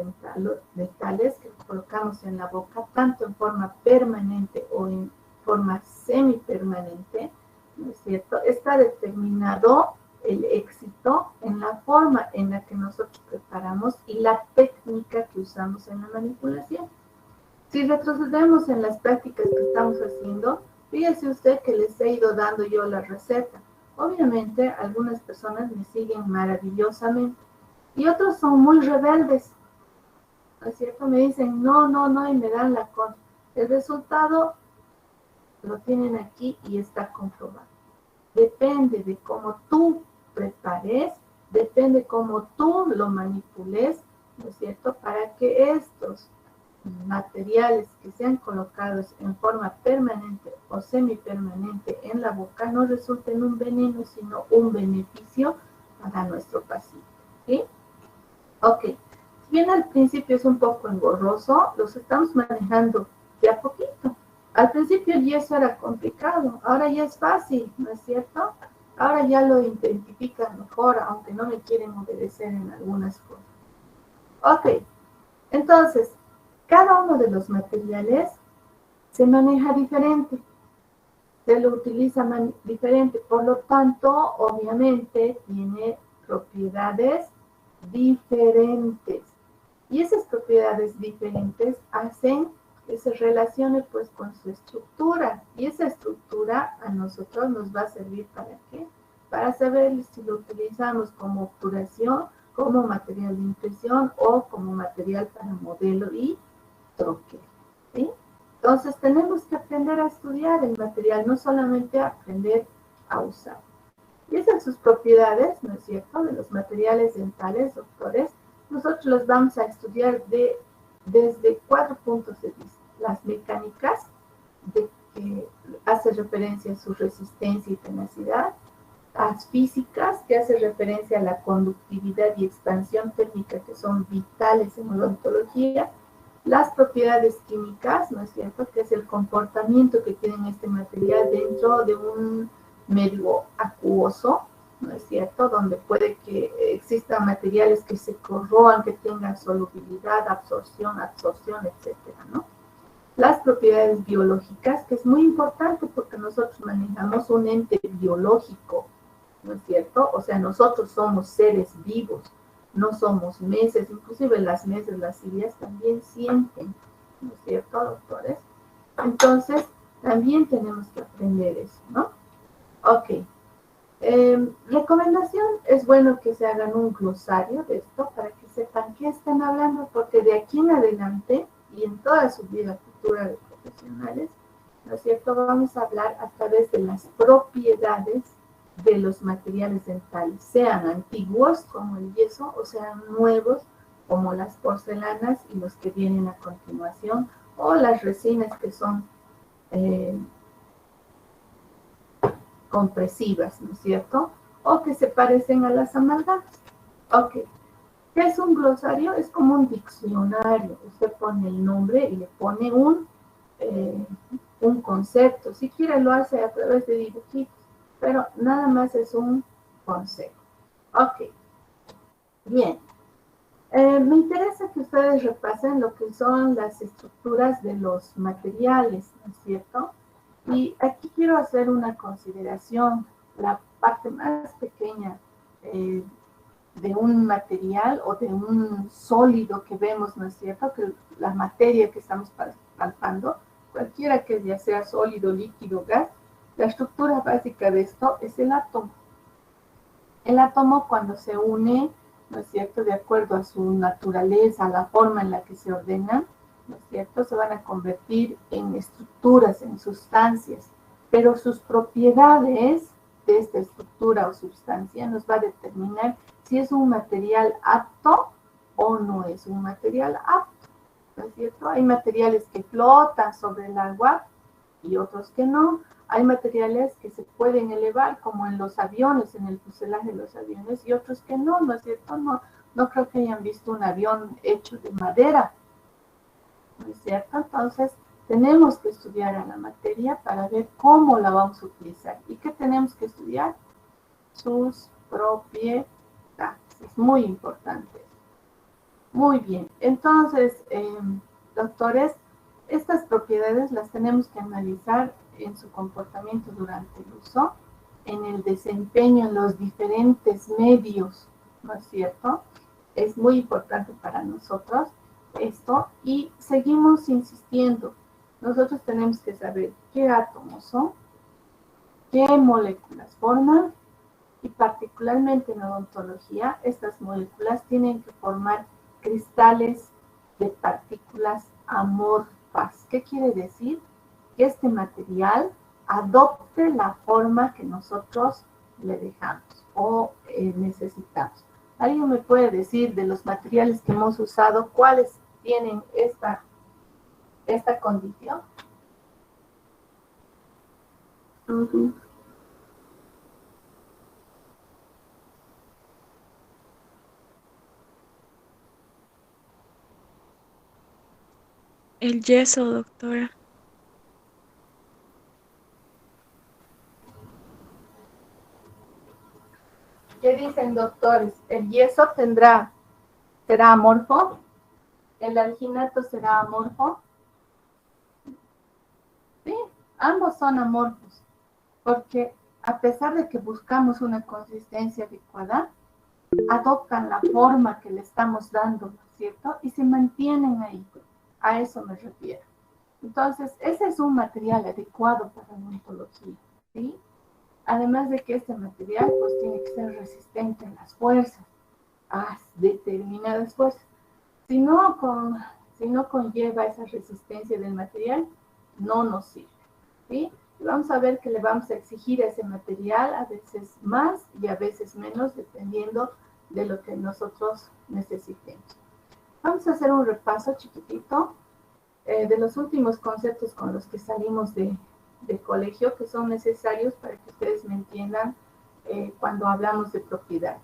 dentales que colocamos en la boca, tanto en forma permanente o en forma semipermanente, ¿no es cierto?, está determinado el éxito en la forma en la que nosotros preparamos y la técnica que usamos en la manipulación. Si retrocedemos en las prácticas que estamos haciendo, fíjese usted que les he ido dando yo la receta. Obviamente, algunas personas me siguen maravillosamente y otros son muy rebeldes, ¿no es cierto? Me dicen no, y me dan la contra. El resultado lo tienen aquí y está comprobado. Depende de cómo tú prepares, depende cómo tú lo manipules, ¿no es cierto?, para que estos materiales que sean colocados en forma permanente o semipermanente en la boca no resulten un veneno, sino un beneficio para nuestro paciente, ¿sí? Ok, si bien al principio es un poco engorroso, los estamos manejando de a poquito. Al principio ya eso era complicado, ahora ya es fácil, ¿no es cierto? Ahora ya lo identifican mejor, aunque no me quieren obedecer en algunas cosas. Ok, entonces, cada uno de los materiales se maneja diferente, se lo utiliza diferente, por lo tanto, obviamente, tiene propiedades diferentes. Y esas propiedades diferentes hacen que se relacione pues con su estructura. Y esa estructura a nosotros nos va a servir ¿para qué? Para saber si lo utilizamos como obturación, como material de impresión o como material para modelo y troquel, ¿sí? Entonces tenemos que aprender a estudiar el material, no solamente aprender a usar. Y esas son sus propiedades, ¿no es cierto?, de los materiales dentales, doctores. Nosotros los vamos a estudiar desde 4 puntos de vista. Las mecánicas, de que hace referencia a su resistencia y tenacidad. Las físicas, que hace referencia a la conductividad y expansión térmica, que son vitales en odontología. Las propiedades químicas, ¿no es cierto?, que es el comportamiento que tiene este material dentro de un medio acuoso, ¿no es cierto?, donde puede que existan materiales que se corroan, que tengan solubilidad, absorción, etcétera, ¿no? Las propiedades biológicas, que es muy importante porque nosotros manejamos un ente biológico, ¿no es cierto? O sea, nosotros somos seres vivos, no somos meses, inclusive las meses, las cilias también sienten, ¿no es cierto, doctores? Entonces, también tenemos que aprender eso, ¿no? Ok. Recomendación, es bueno que se hagan un glosario de esto para que sepan qué están hablando, porque de aquí en adelante y en toda su vida futura de profesionales, ¿no es cierto?, vamos a hablar a través de las propiedades de los materiales dentales, sean antiguos como el yeso o sean nuevos como las porcelanas y los que vienen a continuación, o las resinas que son compresivas, ¿no es cierto?, o que se parecen a las amalgamas. Ok. ¿Qué es un glosario? Es como un diccionario. Usted pone el nombre y le pone un concepto. Si quiere lo hace a través de dibujitos, pero nada más es un concepto. Ok. Bien. Me interesa que ustedes repasen lo que son las estructuras de los materiales, ¿no es cierto? Y aquí quiero hacer una consideración. La parte más pequeña de un material o de un sólido que vemos, ¿no es cierto?, que la materia que estamos palpando, cualquiera que ya sea sólido, líquido, gas, la estructura básica de esto es el átomo. El átomo, cuando se une, ¿no es cierto?, de acuerdo a su naturaleza, a la forma en la que se ordenan, ¿no es cierto?, se van a convertir en estructuras, en sustancias, pero sus propiedades de esta estructura o sustancia nos va a determinar si es un material apto o no es un material apto, ¿no es cierto? Hay materiales que flotan sobre el agua y otros que no. Hay materiales que se pueden elevar, como en los aviones, en el fuselaje de los aviones, y otros que no, ¿no es cierto? No creo que hayan visto un avión hecho de madera, ¿no es cierto? Entonces, tenemos que estudiar a la materia para ver cómo la vamos a utilizar. ¿Y qué tenemos que estudiar? Sus propiedades. Es muy importante. Muy bien. Entonces, doctores, estas propiedades las tenemos que analizar en su comportamiento durante el uso, en el desempeño en los diferentes medios, ¿no es cierto? Es muy importante para nosotros esto y seguimos insistiendo. Nosotros tenemos que saber qué átomos son, qué moléculas forman y particularmente en odontología, estas moléculas tienen que formar cristales de partículas amorfas. ¿Qué quiere decir? Que este material adopte la forma que nosotros le dejamos o necesitamos. ¿Alguien me puede decir de los materiales que hemos usado cuáles tienen esta condición? El yeso, doctora. ¿Qué dicen, doctores? ¿El yeso será amorfo? ¿El alginato será amorfo? Sí, ambos son amorfos, porque a pesar de que buscamos una consistencia adecuada, adoptan la forma que le estamos dando, ¿no es cierto? Y se mantienen ahí. A eso me refiero. Entonces, ese es un material adecuado para la odontología, ¿sí? Además de que este material pues tiene que ser resistente a las fuerzas, a determinadas fuerzas. Si no conlleva esa resistencia del material, no nos sirve, ¿sí? Y vamos a ver que le vamos a exigir a ese material a veces más y a veces menos, dependiendo de lo que nosotros necesitemos. Vamos a hacer un repaso chiquitito de los últimos conceptos con los que salimos de colegio, que son necesarios para que ustedes me entiendan cuando hablamos de propiedades.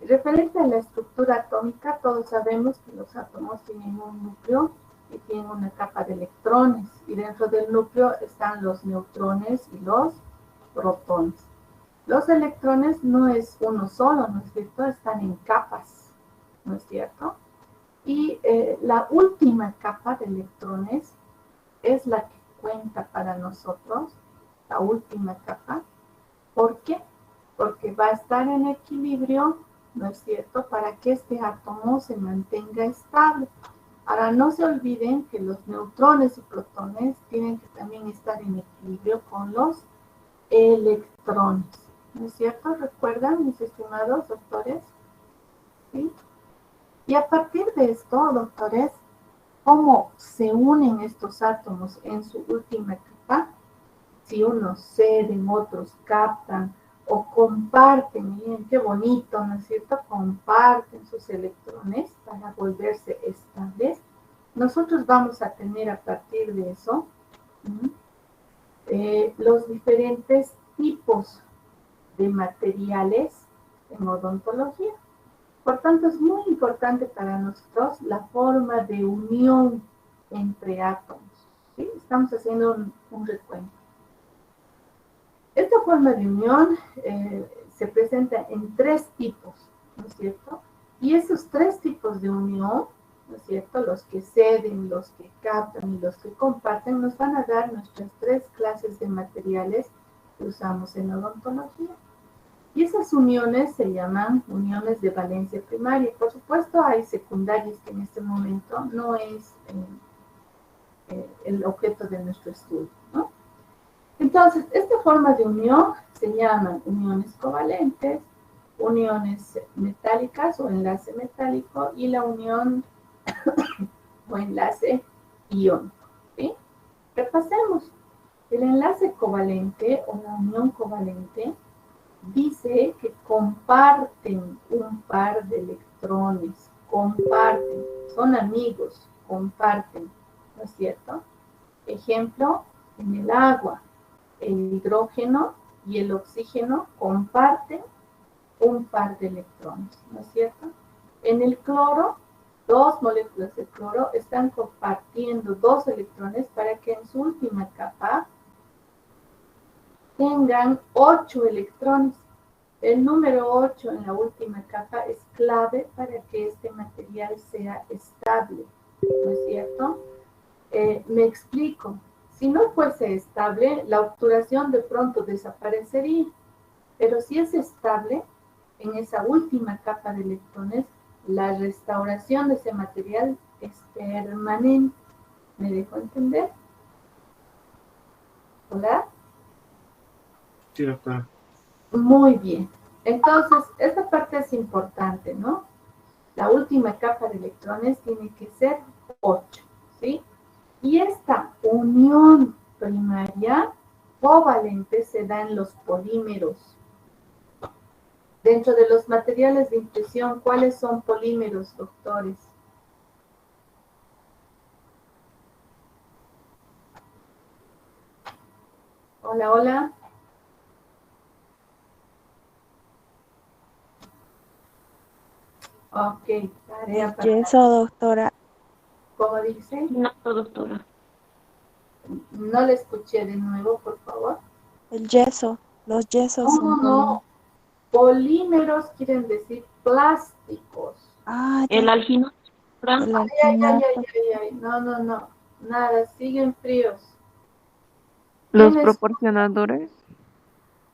Referente a la estructura atómica, todos sabemos que los átomos tienen un núcleo y tienen una capa de electrones, y dentro del núcleo están los neutrones y los protones. Los electrones no es uno solo, ¿no es cierto? Están en capas, ¿no es cierto? Y la última capa de electrones es la que cuenta para nosotros, la última capa. ¿Por qué? Porque va a estar en equilibrio, ¿no es cierto?, para que este átomo se mantenga estable. Ahora, no se olviden que los neutrones y protones tienen que también estar en equilibrio con los electrones, ¿no es cierto? ¿Recuerdan, mis estimados doctores? ¿Sí? Y a partir de esto, doctores, ¿cómo se unen estos átomos en su última capa? Si unos ceden, otros captan o comparten, miren qué bonito, ¿no es cierto? Comparten sus electrones para volverse estables. Nosotros vamos a tener a partir de eso los diferentes tipos de materiales en odontología. Por tanto, es muy importante para nosotros la forma de unión entre átomos, ¿sí? Estamos haciendo un recuento. Esta forma de unión se presenta en tres tipos, ¿no es cierto? Y esos tres tipos de unión, ¿no es cierto?, los que ceden, los que captan y los que comparten, nos van a dar nuestras tres clases de materiales que usamos en odontología. Y esas uniones se llaman uniones de valencia primaria. Por supuesto, hay secundarias que en este momento no es el objeto de nuestro estudio, ¿no? Entonces, esta forma de unión se llaman uniones covalentes, uniones metálicas o enlace metálico y la unión o enlace iónico, ¿sí? Repasemos. El enlace covalente o la unión covalente dice que comparten un par de electrones, comparten, son amigos, comparten, ¿no es cierto? Ejemplo, en el agua, el hidrógeno y el oxígeno comparten un par de electrones, ¿no es cierto? En el cloro, dos moléculas de cloro están compartiendo dos electrones para que en su última capa tengan 8 electrones. El número 8 en la última capa es clave para que este material sea estable, ¿no es cierto? Me explico. Si no fuese estable, la obturación de pronto desaparecería, pero si es estable, en esa última capa de electrones, la restauración de ese material es permanente. ¿Me dejo entender? ¿Hola? Sí, doctora. Muy bien. Entonces, esta parte es importante, ¿no? La última capa de electrones tiene que ser 8, ¿sí? Y esta unión primaria covalente se da en los polímeros. Dentro de los materiales de impresión, ¿cuáles son polímeros, doctores? Hola, hola. Ok, tarea para... Yeso, doctora. ¿Cómo dice? No, doctora. No le escuché de nuevo, por favor. El yeso. Los yesos son No. Polímeros quieren decir plásticos. Ah, El ya. algino. El Ay. alginato. No. Nada, siguen fríos. Los proporcionadores.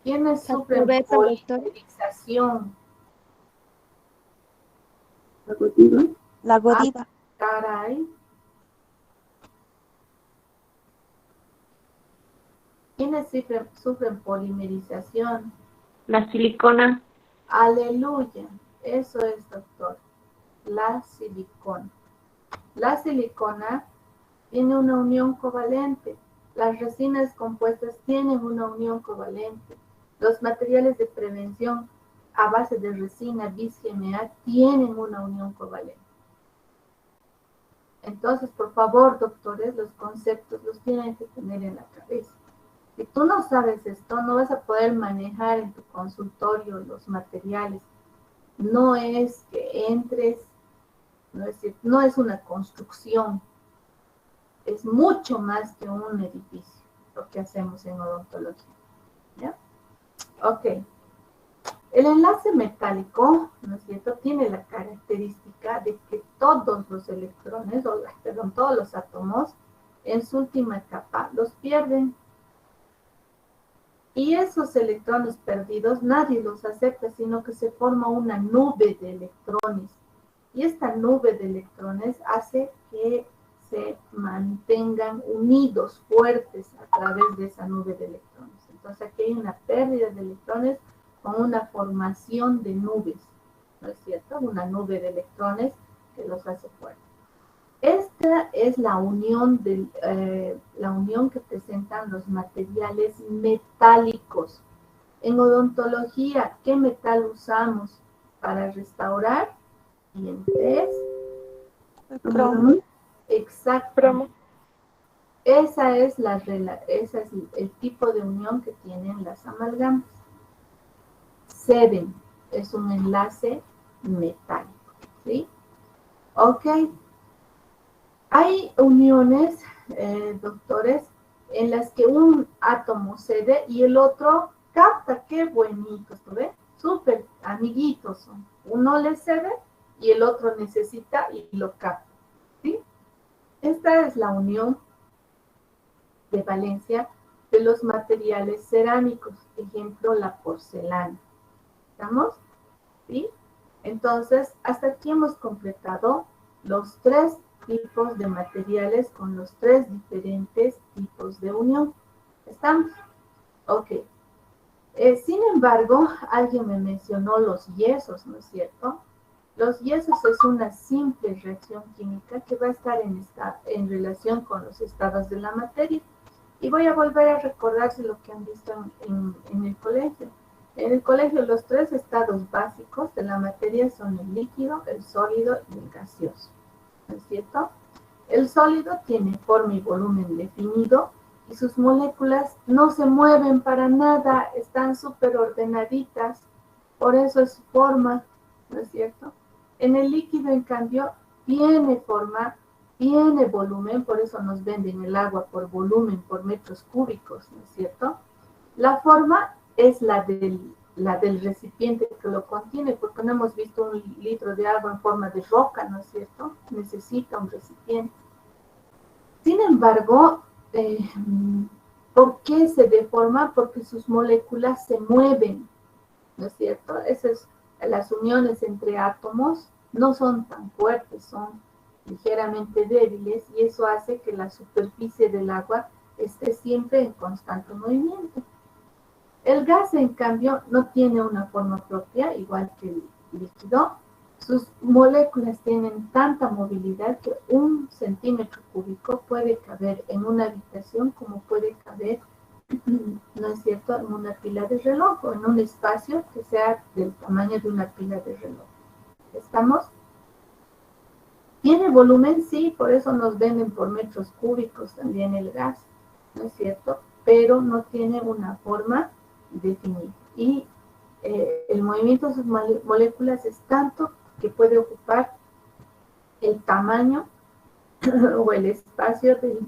¿Quiénes sufren Satureta, doctora. polimerización? ¿Facultiva? La Godiva. Caray. ¿Quiénes sufren polimerización? La silicona. Aleluya. Eso es, doctor. La silicona. La silicona tiene una unión covalente. Las resinas compuestas tienen una unión covalente. Los materiales de prevención a base de resina bis-GMA tienen una unión covalente. Entonces, por favor, doctores, los conceptos los tienen que tener en la cabeza. Si tú no sabes esto, no vas a poder manejar en tu consultorio los materiales. No es que entres, no es una construcción, es mucho más que un edificio, lo que hacemos en odontología. ¿Ya? Ok. El enlace metálico, ¿no es cierto?, tiene la característica de que todos los electrones, perdón, todos los átomos, en su última capa, los pierden. Y esos electrones perdidos nadie los acepta, sino que se forma una nube de electrones. Y esta nube de electrones hace que se mantengan unidos, fuertes, a través de esa nube de electrones. Entonces aquí hay una pérdida de electrones con una formación de nubes, ¿no es cierto? Una nube de electrones que los hace fuertes. Esta es la unión que presentan los materiales metálicos. En odontología, ¿qué metal usamos para restaurar? Y en 3, Cromo. exacto. Cromo. Ese es el tipo de unión que tienen las amalgamas. 7 es un enlace metálico, ¿sí? Ok. Hay uniones, doctores, en las que un átomo cede y el otro capta. Qué bonitos, ¿tú ves? Súper amiguitos son. Uno le cede y el otro necesita y lo capta, ¿sí? Esta es la unión de valencia de los materiales cerámicos. Ejemplo, la porcelana. ¿Estamos? ¿Sí? Entonces, hasta aquí hemos completado los 3 tipos de materiales con los 3 diferentes tipos de unión. ¿Estamos? Ok. Sin embargo, alguien me mencionó los yesos, ¿no es cierto? Los yesos es una simple reacción química que va a estar en relación con los estados de la materia. Y voy a volver a recordarse lo que han visto en el colegio. En el colegio los 3 estados básicos de la materia son el líquido, el sólido y el gaseoso. ¿No es cierto? El sólido tiene forma y volumen definido y sus moléculas no se mueven para nada, están súper ordenaditas, por eso es su forma, ¿no es cierto? En el líquido, en cambio, tiene forma, tiene volumen, por eso nos venden el agua por volumen, por metros cúbicos, ¿no es cierto? La forma es la del recipiente que lo contiene, porque no hemos visto un litro de agua en forma de roca, ¿no es cierto? Necesita un recipiente. Sin embargo, ¿por qué se deforma? Porque sus moléculas se mueven, ¿no es cierto? Las uniones entre átomos no son tan fuertes, son ligeramente débiles y eso hace que la superficie del agua esté siempre en constante movimiento. El gas, en cambio, no tiene una forma propia, igual que el líquido. Sus moléculas tienen tanta movilidad que 1 centímetro cúbico puede caber en una habitación como puede caber, ¿no es cierto?, en una pila de reloj o en un espacio que sea del tamaño de una pila de reloj. ¿Estamos? ¿Tiene volumen? Sí, por eso nos venden por metros cúbicos también el gas, ¿no es cierto? Pero no tiene una forma definida. Y el movimiento de sus moléculas es tanto que puede ocupar el tamaño o el espacio del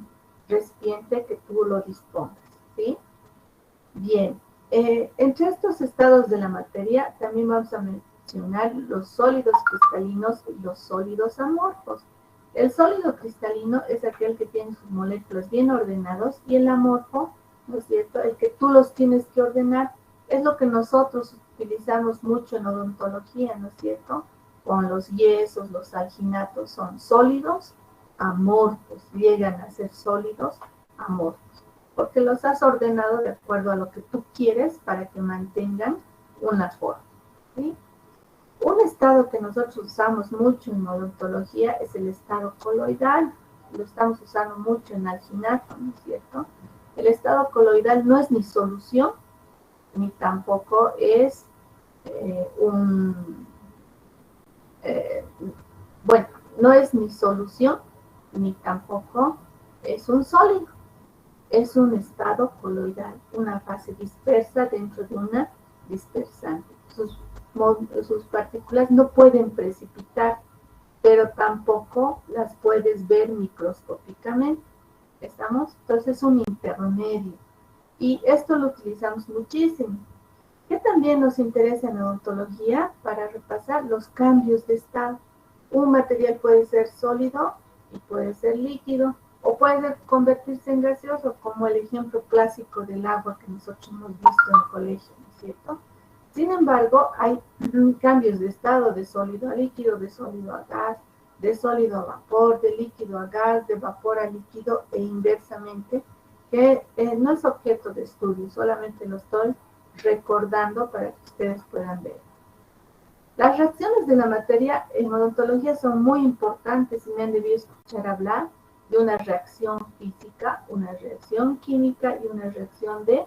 recipiente que tú lo dispongas, ¿sí? Bien, entre estos estados de la materia también vamos a mencionar los sólidos cristalinos y los sólidos amorfos. El sólido cristalino es aquel que tiene sus moléculas bien ordenados y el amorfo, ¿no es cierto?, el que tú los tienes que ordenar, es lo que nosotros utilizamos mucho en odontología, ¿no es cierto? con los yesos, los alginatos, son sólidos, amorfos, llegan a ser sólidos, amorfos, porque los has ordenado de acuerdo a lo que tú quieres para que mantengan una forma, ¿sí? Un estado que nosotros usamos mucho en odontología es el estado coloidal. Lo estamos usando mucho en alginato, ¿no es cierto? El estado coloidal no es ni solución, ni tampoco es bueno, no es ni solución, ni tampoco es un sólido. Es un estado coloidal, una fase dispersa dentro de una dispersante. Sus partículas no pueden precipitar, pero tampoco las puedes ver microscópicamente. ¿Estamos? Entonces es un intermedio. Y esto lo utilizamos muchísimo. ¿Qué también nos interesa en odontología? Para repasar los cambios de estado. Un material puede ser sólido y puede ser líquido, o puede convertirse en gaseoso, como el ejemplo clásico del agua que nosotros hemos visto en el colegio, ¿no es cierto? Sin embargo, hay cambios de estado, de sólido a líquido, de sólido a gas, de sólido a vapor, de líquido a gas, de vapor a líquido e inversamente, que no es objeto de estudio, solamente lo estoy recordando para que ustedes puedan ver. Las reacciones de la materia en odontología son muy importantes y me han debido escuchar hablar de una reacción física, una reacción química y una reacción de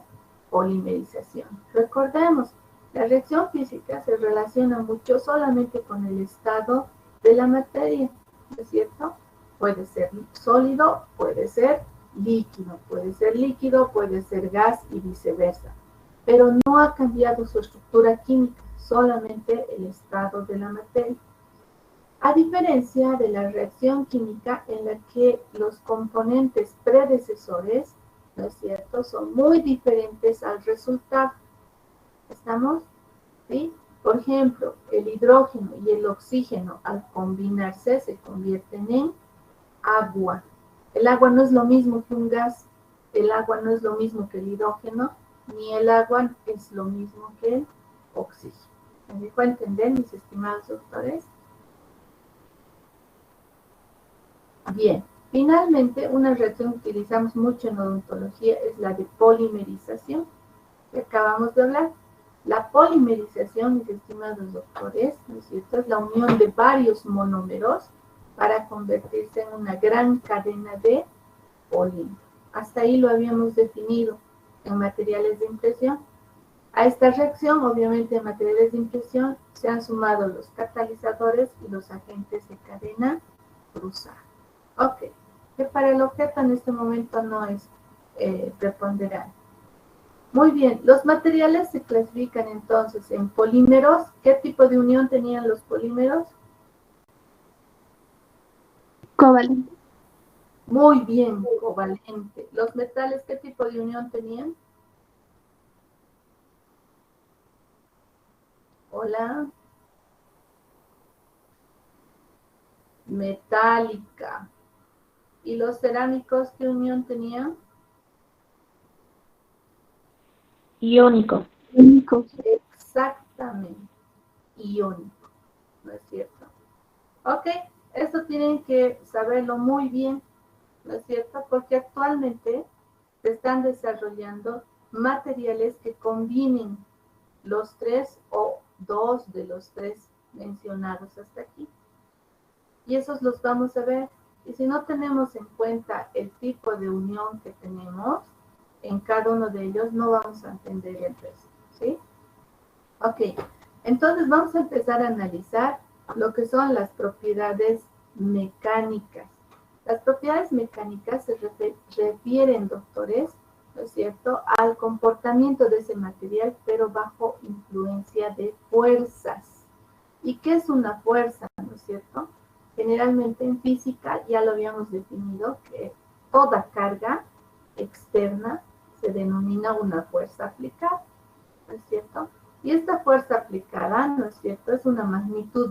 polimerización. Recordemos, la reacción física se relaciona mucho solamente con el estado de la materia, ¿no es cierto? Puede ser sólido, puede ser líquido, puede ser gas y viceversa. Pero no ha cambiado su estructura química, solamente el estado de la materia. A diferencia de la reacción química en la que los componentes predecesores, ¿no es cierto?, son muy diferentes al resultado. ¿Estamos? ¿Sí? Por ejemplo, el hidrógeno y el oxígeno al combinarse se convierten en agua. El agua no es lo mismo que un gas, el agua no es lo mismo que el hidrógeno, ni el agua es lo mismo que el oxígeno. ¿Me dejo entender, mis estimados doctores? Bien, finalmente, una reacción que utilizamos mucho en odontología es la de polimerización, que acabamos de hablar. La polimerización, mis estimados doctores, ¿no es cierto?, es la unión de varios monómeros para convertirse en una gran cadena de polímeros. Hasta ahí lo habíamos definido en materiales de impresión. A esta reacción, obviamente, en materiales de impresión se han sumado los catalizadores y los agentes de cadena cruzada. Ok, que para el objeto en este momento no es preponderante. Muy bien, los materiales se clasifican entonces en polímeros. ¿Qué tipo de unión tenían los polímeros? Covalente. Muy bien, covalente. ¿Los metales qué tipo de unión tenían? Hola. Metálica. ¿Y los cerámicos qué unión tenían? Iónico. Iónico. Exactamente. Iónico. ¿No es cierto? Ok, esto tienen que saberlo muy bien, ¿no es cierto? Porque actualmente se están desarrollando materiales que combinen los tres o dos de los tres mencionados hasta aquí. Y esos los vamos a ver. Y si no tenemos en cuenta el tipo de unión que tenemos en cada uno de ellos, no vamos a entender el resto, ¿sí? Ok, entonces vamos a empezar a analizar lo que son las propiedades mecánicas. Las propiedades mecánicas se refieren, doctores, ¿no es cierto?, al comportamiento de ese material, pero bajo influencia de fuerzas. ¿Y qué es una fuerza, no es cierto? Generalmente en física ya lo habíamos definido, que toda carga externa se denomina una fuerza aplicada, ¿no es cierto? Y esta fuerza aplicada, ¿no es cierto?, es una magnitud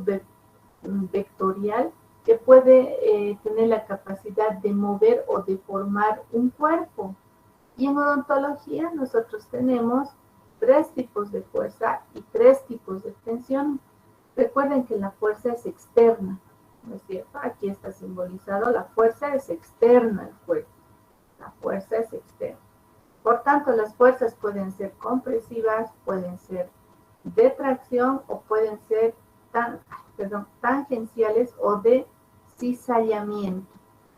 vectorial que puede tener la capacidad de mover o deformar un cuerpo. Y en odontología nosotros tenemos 3 tipos de fuerza y 3 tipos de tensión. Recuerden que la fuerza es externa, ¿no es cierto? Aquí está simbolizado, la fuerza es externa al cuerpo. La fuerza es externa. Por tanto, las fuerzas pueden ser compresivas, pueden ser de tracción o pueden ser tangenciales o de cizallamiento.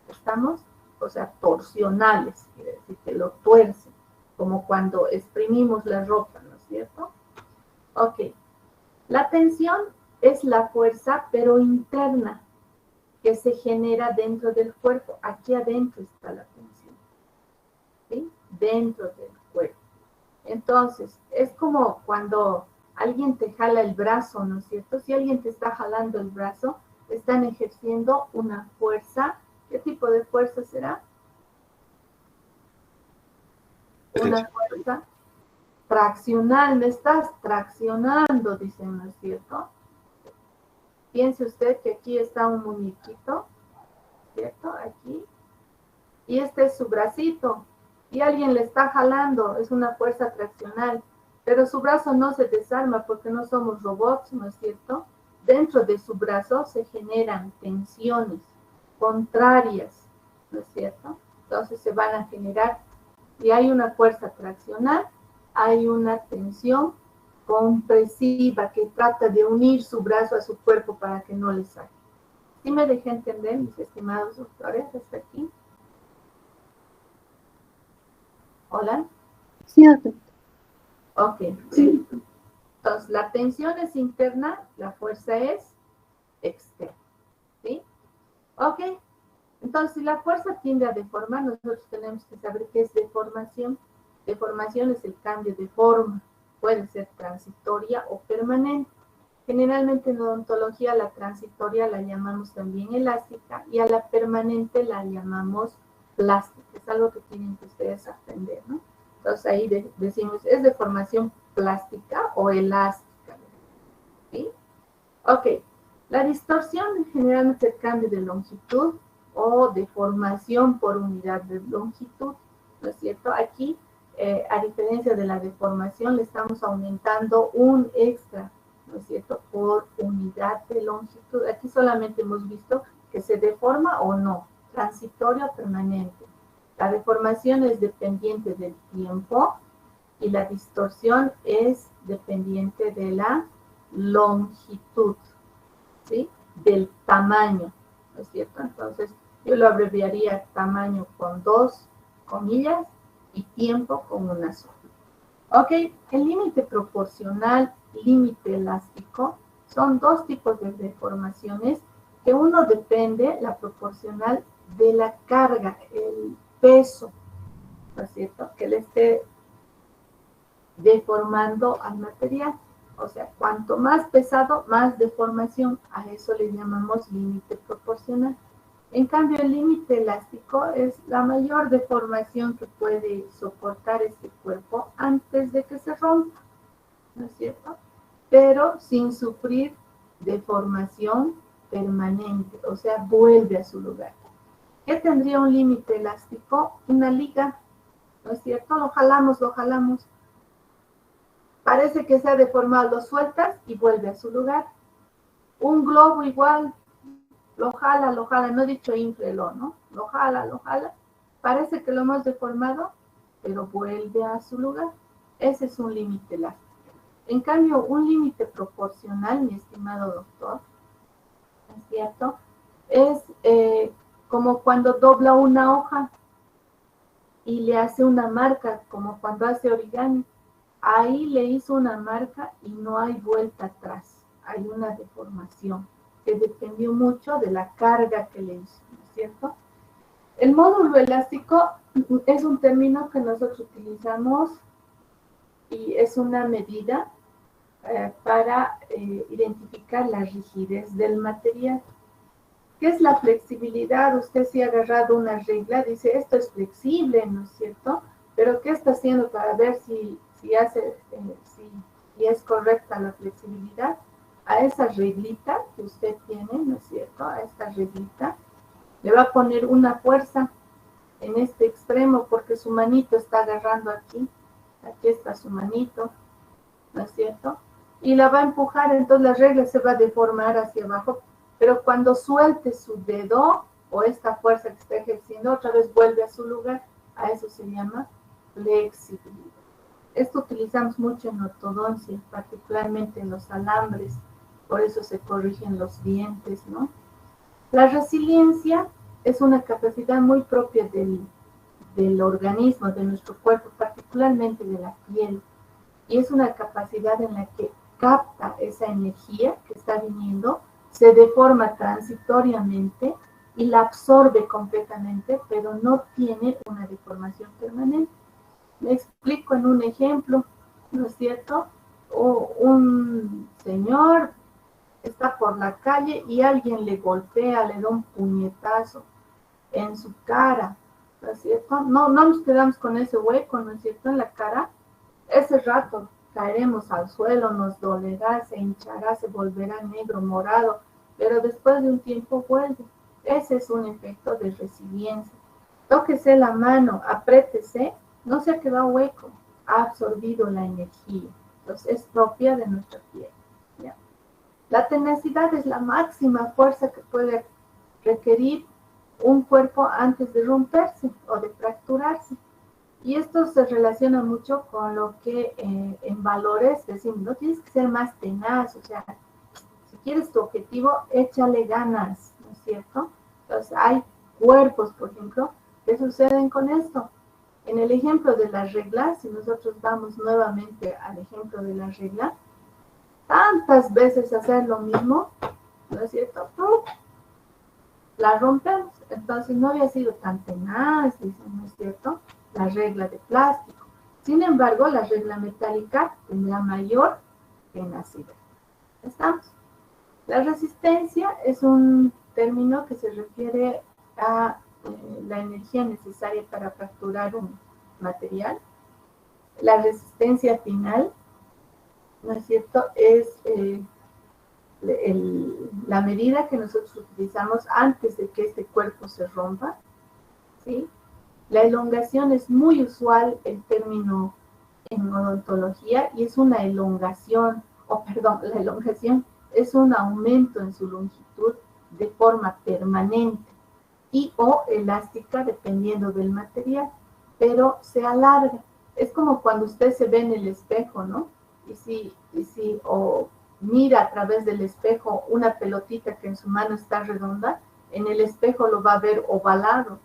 ¿Estamos? O sea, torsionales, quiere decir que lo tuercen, como cuando exprimimos la ropa, ¿no es cierto? Ok. La tensión es la fuerza, pero interna, que se genera dentro del cuerpo. Aquí adentro está la tensión. ¿Sí? Dentro del cuerpo. Entonces, es como cuando alguien te jala el brazo, ¿no es cierto? Si alguien te está jalando el brazo, están ejerciendo una fuerza. ¿Qué tipo de fuerza será? Una fuerza traccional. Me estás traccionando, dicen, ¿no es cierto? Piense usted que aquí está un muñequito, ¿cierto? Aquí. Y este es su bracito. Y alguien le está jalando, es una fuerza traccional. Pero su brazo no se desarma porque no somos robots, ¿no es cierto? Dentro de su brazo se generan tensiones contrarias, ¿no es cierto? Entonces se van a generar, y hay una fuerza traccional, hay una tensión compresiva que trata de unir su brazo a su cuerpo para que no le saque. ¿Sí me dejé entender, mis estimados doctores, hasta aquí? ¿Hola? Sí, doctor. Ok, sí. Entonces, la tensión es interna, la fuerza es externa, ¿sí? Ok, entonces, si la fuerza tiende a deformar, nosotros tenemos que saber qué es deformación. Deformación es el cambio de forma, puede ser transitoria o permanente. Generalmente en odontología la transitoria la llamamos también elástica y a la permanente la llamamos plástica. Es algo que tienen que ustedes aprender, ¿no? Entonces ahí decimos, ¿es deformación plástica o elástica? ¿Sí? Ok. La distorsión generalmente es el cambio de longitud o deformación por unidad de longitud, ¿no es cierto? Aquí, a diferencia de la deformación, le estamos aumentando un extra, ¿no es cierto? Por unidad de longitud. Aquí solamente hemos visto que se deforma o no, transitorio o permanente. La deformación es dependiente del tiempo y la distorsión es dependiente de la longitud, ¿sí? Del tamaño, ¿no es cierto? Entonces, yo lo abreviaría tamaño con 2 comillas y tiempo con una sola. Ok, el límite proporcional, límite elástico, son dos tipos de deformaciones que uno depende, la proporcional, de la carga, el peso, ¿no es cierto? Que le esté deformando al material. O sea, cuanto más pesado, más deformación. A eso le llamamos límite proporcional. En cambio, el límite elástico es la mayor deformación que puede soportar este cuerpo antes de que se rompa, ¿no es cierto? Pero sin sufrir deformación permanente, o sea, vuelve a su lugar. ¿Qué tendría un límite elástico? Una liga, ¿no es cierto? Lo jalamos, parece que se ha deformado, lo sueltas y vuelve a su lugar. Un globo igual, lo jala, no he dicho inflelo, ¿no? Lo jala, parece que lo hemos deformado, pero vuelve a su lugar. Ese es un límite elástico. En cambio, un límite proporcional, mi estimado doctor, ¿es cierto? Es como cuando dobla una hoja y le hace una marca, como cuando hace origami. Ahí le hizo una marca y no hay vuelta atrás. Hay una deformación que dependió mucho de la carga que le hizo, ¿no es cierto? El módulo elástico es un término que nosotros utilizamos y es una medida para identificar la rigidez del material. ¿Qué es la flexibilidad? Usted si ha agarrado una regla, dice esto es flexible, ¿no es cierto? Pero ¿qué está haciendo para ver si es correcta la flexibilidad? A esa reglita que usted tiene, ¿no es cierto? A esta reglita le va a poner una fuerza en este extremo porque su manito está agarrando aquí. Aquí está su manito, ¿no es cierto? y la va a empujar, entonces la regla se va a deformar hacia abajo, pero cuando suelte su dedo o esta fuerza que está ejerciendo, otra vez vuelve a su lugar. A eso se llama flexibilidad. Esto utilizamos mucho en ortodoncia, particularmente en los alambres, por eso se corrigen los dientes, ¿no? La resiliencia es una capacidad muy propia del organismo, de nuestro cuerpo, particularmente de la piel, y es una capacidad en la que capta esa energía que está viniendo, se deforma transitoriamente y la absorbe completamente, pero no tiene una deformación permanente. Me explico en un ejemplo, ¿no es cierto? O un señor está por la calle y alguien le golpea, le da un puñetazo en su cara, ¿no es cierto? No nos quedamos con ese hueco, ¿no es cierto?, en la cara. Ese rato caeremos al suelo, nos dolerá, se hinchará, se volverá negro, morado, pero después de un tiempo vuelve. Ese es un efecto de resiliencia. Tóquese la mano, apriétese, no se ha quedado hueco, ha absorbido la energía. Entonces es propia de nuestra piel. ¿Ya? La tenacidad es la máxima fuerza que puede requerir un cuerpo antes de romperse o de fracturarse. Y esto se relaciona mucho con lo que en valores decimos, no tienes que ser más tenaz, o sea, si quieres tu objetivo, échale ganas, ¿no es cierto? Entonces hay cuerpos, por ejemplo, que suceden con esto. En el ejemplo de la regla, si nosotros vamos nuevamente al ejemplo de la regla, tantas veces hacer lo mismo, ¿no es cierto? La rompemos. Entonces no había sido tan tenaz, dicen, ¿no es cierto?, la regla de plástico. Sin embargo, la regla metálica tendrá mayor tenacidad. ¿Estamos? La resistencia es un término que se refiere a la energía necesaria para fracturar un material. La resistencia final, ¿no es cierto?, es la medida que nosotros utilizamos antes de que este cuerpo se rompa, ¿sí? La elongación es muy usual el término en odontología y es una elongación, la elongación es un aumento en su longitud de forma permanente y o elástica dependiendo del material, pero se alarga. Es como cuando usted se ve en el espejo, ¿no? O mira a través del espejo una pelotita que en su mano está redonda, en el espejo lo va a ver ovalado.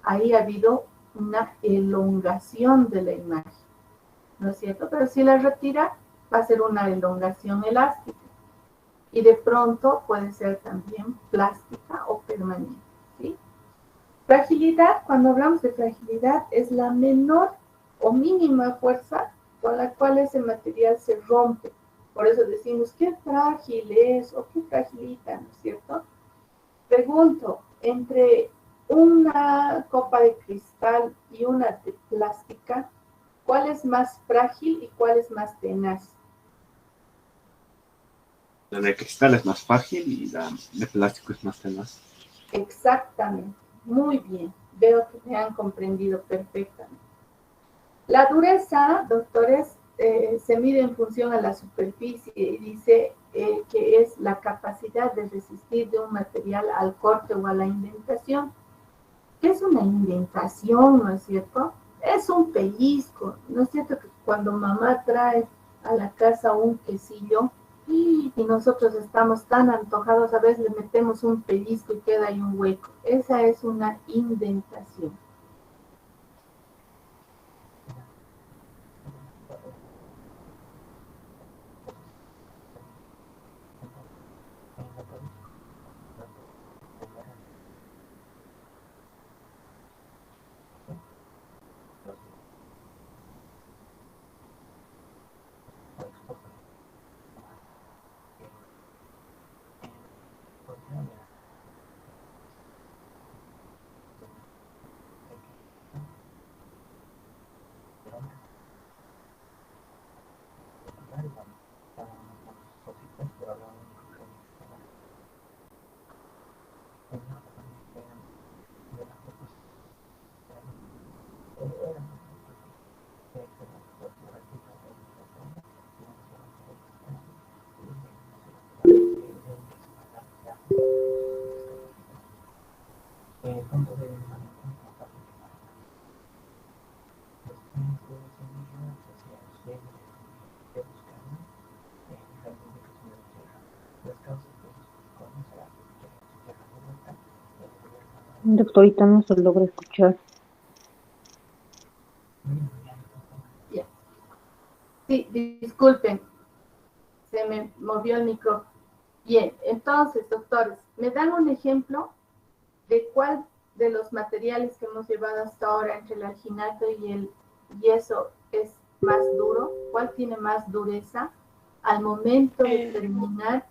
Ahí ha habido una elongación de la imagen, ¿no es cierto? Pero si la retira, va a ser una elongación elástica. Y de pronto puede ser también plástica o permanente, ¿sí? Fragilidad, cuando hablamos de fragilidad, es la menor o mínima fuerza con la cual ese material se rompe. Por eso decimos, qué frágil es o qué fragilita, ¿no es cierto? Pregunto, entre una copa de cristal y una de plástica, ¿cuál es más frágil y cuál es más tenaz? La de cristal es más frágil y la de plástico es más tenaz. Exactamente, muy bien, veo que me han comprendido perfectamente. La dureza, doctores, se mide en función a la superficie y dice que es la capacidad de resistir de un material al corte o a la indentación. ¿Qué es una indentación, no es cierto? Es un pellizco, ¿no es cierto? Que cuando mamá trae a la casa un quesillo y nosotros estamos tan antojados, a veces le metemos un pellizco y queda ahí un hueco. Esa es una indentación. Doctorita, no se logra escuchar. Bien. Sí, disculpen, se me movió el micrófono. Bien, entonces, doctores, ¿me dan un ejemplo de cuál de los materiales que hemos llevado hasta ahora entre el alginato y el yeso es más duro? ¿Cuál tiene más dureza al momento de terminar?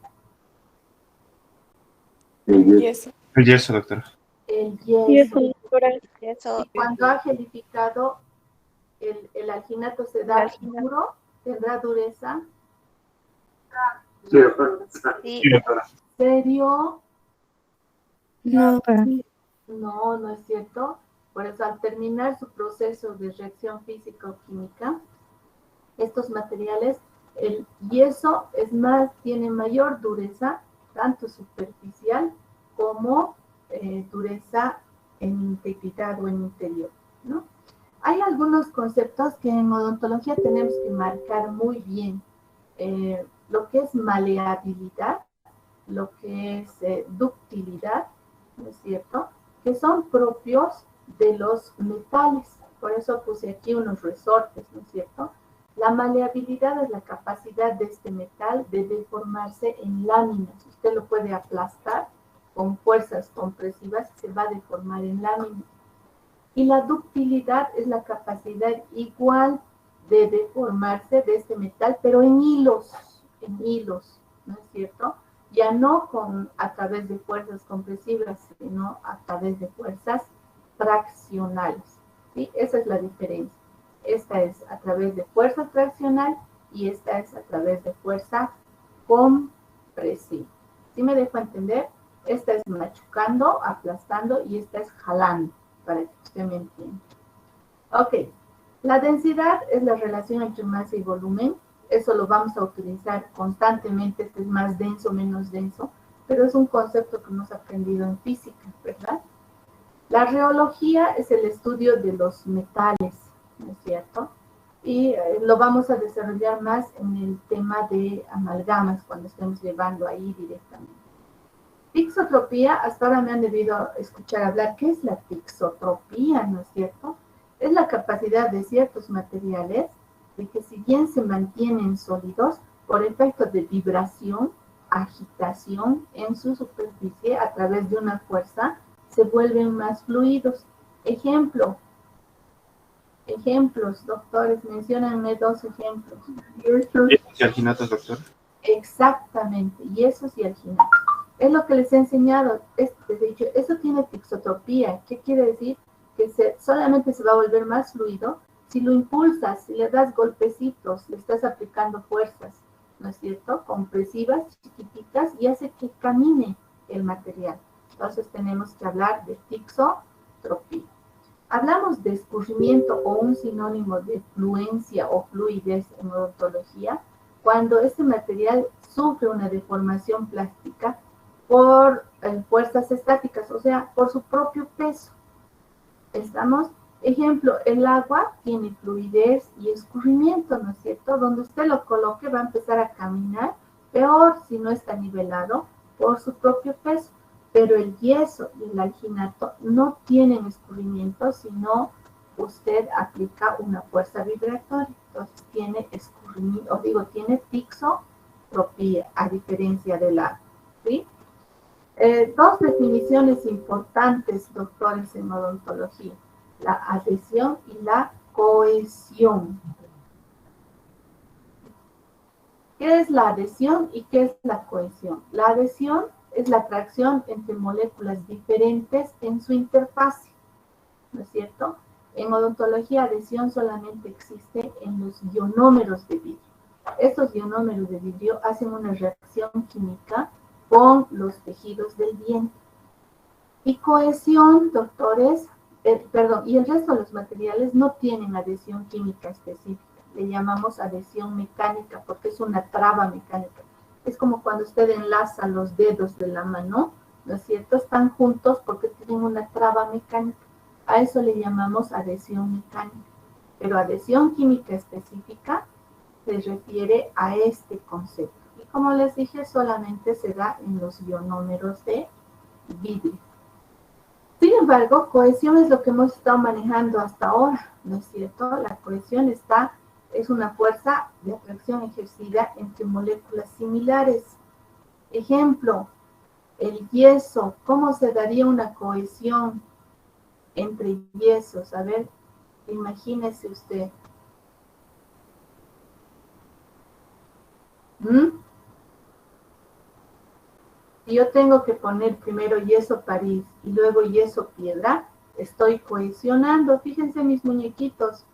Yeso. El yeso, doctora. El Y eso, yeso. doctora. Eso, Y cuando ha gelificado, el alginato se da duro, tendrá dureza. Sí, doctora. sí, Sí, doctora. ¿Serio? No, No, no es cierto. Por eso, al terminar su proceso de reacción física o química, estos materiales, el yeso es más, tiene mayor dureza, tanto superficial como dureza en integridad o en interior, ¿no? Hay algunos conceptos que en odontología tenemos que marcar muy bien. Lo que es maleabilidad, lo que es ductilidad, ¿no es cierto? Que son propios de los metales. Por eso puse aquí unos resortes, ¿no es cierto? La maleabilidad es la capacidad de este metal de deformarse en láminas. Usted lo puede aplastar con fuerzas compresivas y se va a deformar en láminas. Y la ductilidad es la capacidad igual de deformarse de este metal, pero en hilos, ¿no es cierto? Ya no a través de fuerzas compresivas, sino a través de fuerzas traccionales. ¿Sí? Esa es la diferencia. Esta es a través de fuerza traccional y esta es a través de fuerza compresiva. ¿Sí me dejo entender? Esta es machucando, aplastando y esta es jalando, para que usted me entienda. Ok, la densidad es la relación entre masa y volumen. Eso lo vamos a utilizar constantemente. Este es más denso, menos denso, pero es un concepto que hemos aprendido en física, ¿verdad? La rheología es el estudio de los metales, ¿no es cierto? Y lo vamos a desarrollar más en el tema de amalgamas, cuando estemos llevando ahí directamente. Tixotropía, hasta ahora me han debido escuchar hablar. ¿Qué es la tixotropía, no es cierto? Es la capacidad de ciertos materiales de que si bien se mantienen sólidos, por efecto de vibración, agitación en su superficie a través de una fuerza, se vuelven más fluidos. Ejemplos, doctores, menciónenme 2 ejemplos. ¿Y alginatos, doctor? Exactamente, yesos y alginatos. Es lo que les he enseñado. Les he dicho, eso tiene tixotropía. ¿Qué quiere decir? Que solamente se va a volver más fluido si lo impulsas, si le das golpecitos, le estás aplicando fuerzas, ¿no es cierto? Compresivas, chiquititas, y hace que camine el material. Entonces tenemos que hablar de tixotropía. Hablamos de escurrimiento o un sinónimo de fluencia o fluidez en odontología, cuando este material sufre una deformación plástica por fuerzas estáticas, o sea, por su propio peso. ¿Estamos? Ejemplo, el agua tiene fluidez y escurrimiento, ¿no es cierto? Donde usted lo coloque va a empezar a caminar, peor si no está nivelado por su propio peso. Pero el yeso y el alginato no tienen escurrimiento, sino usted aplica una fuerza vibratoria. Entonces tiene escurrimiento, tiene tixotropía, a diferencia del agua. ¿Sí? 2 definiciones importantes, doctores, en odontología: la adhesión y la cohesión. ¿Qué es la adhesión y qué es la cohesión? La adhesión es la atracción entre moléculas diferentes en su interfase, ¿no es cierto? En odontología, adhesión solamente existe en los ionómeros de vidrio. Estos ionómeros de vidrio hacen una reacción química con los tejidos del diente. Y cohesión, doctores, y el resto de los materiales no tienen adhesión química específica. Le llamamos adhesión mecánica porque es una traba mecánica. Es como cuando usted enlaza los dedos de la mano, ¿no es cierto? Están juntos porque tienen una traba mecánica. A eso le llamamos adhesión mecánica. Pero adhesión química específica se refiere a este concepto. Y como les dije, solamente se da en los ionómeros de vidrio. Sin embargo, cohesión es lo que hemos estado manejando hasta ahora, ¿no es cierto? La cohesión es una fuerza de atracción ejercida entre moléculas similares. Ejemplo, el yeso. ¿Cómo se daría una cohesión entre yesos? A ver, imagínese usted. Si yo tengo que poner primero yeso París y luego yeso piedra, estoy cohesionando. Fíjense, mis muñequitos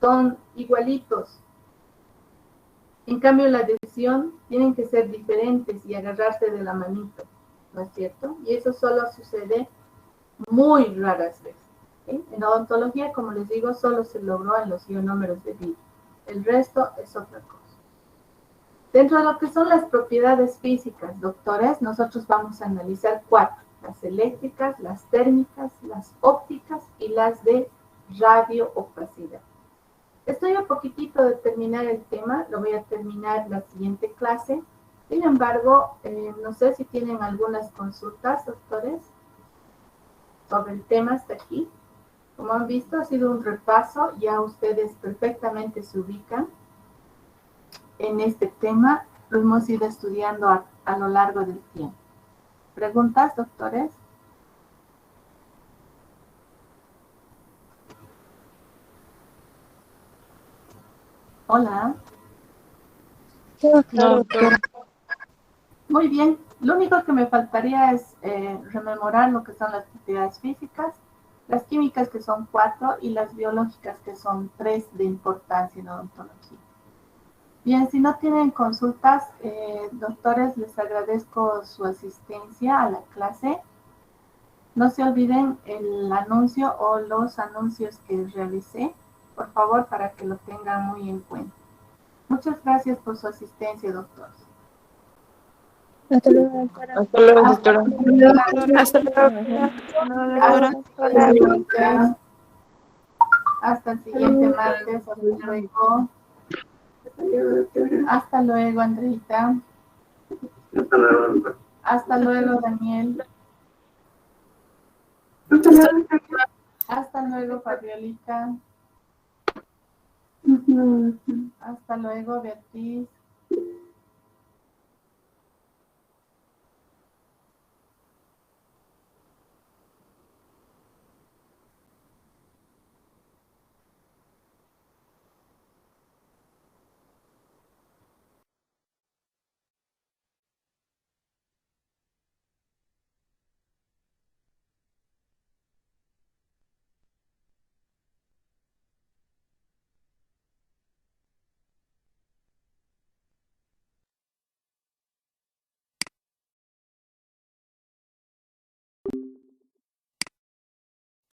son igualitos. En cambio, la decisión tienen que ser diferentes y agarrarse de la manito, ¿no es cierto? Y eso solo sucede muy raras veces. ¿Sí? En odontología, como les digo, solo se logró en los ionómeros de vidrio. El resto es otra cosa. Dentro de lo que son las propiedades físicas, doctores, nosotros vamos a analizar 4. Las eléctricas, las térmicas, las ópticas y las de radio-opacidad. Estoy a poquitito de terminar el tema, lo voy a terminar la siguiente clase. Sin embargo, no sé si tienen algunas consultas, doctores, sobre el tema hasta aquí. Como han visto, ha sido un repaso, ya ustedes perfectamente se ubican en este tema, lo hemos ido estudiando a lo largo del tiempo. ¿Preguntas, doctores? Hola. No, doctora. Muy bien. Lo único que me faltaría es rememorar lo que son las propiedades físicas, las químicas que son 4 y las biológicas que son 3 de importancia en odontología. Bien, si no tienen consultas, doctores, les agradezco su asistencia a la clase. No se olviden el anuncio o los anuncios que realicé, por favor, para que lo tengan muy en cuenta. Muchas gracias por su asistencia, doctor. Hasta luego, doctora. Hasta luego, doctora. Hasta luego. Hasta el siguiente martes. Hasta luego. Hasta luego, Andreita. Hasta luego, Daniel. Hasta luego, Fabiolita. Hasta luego, Beatriz.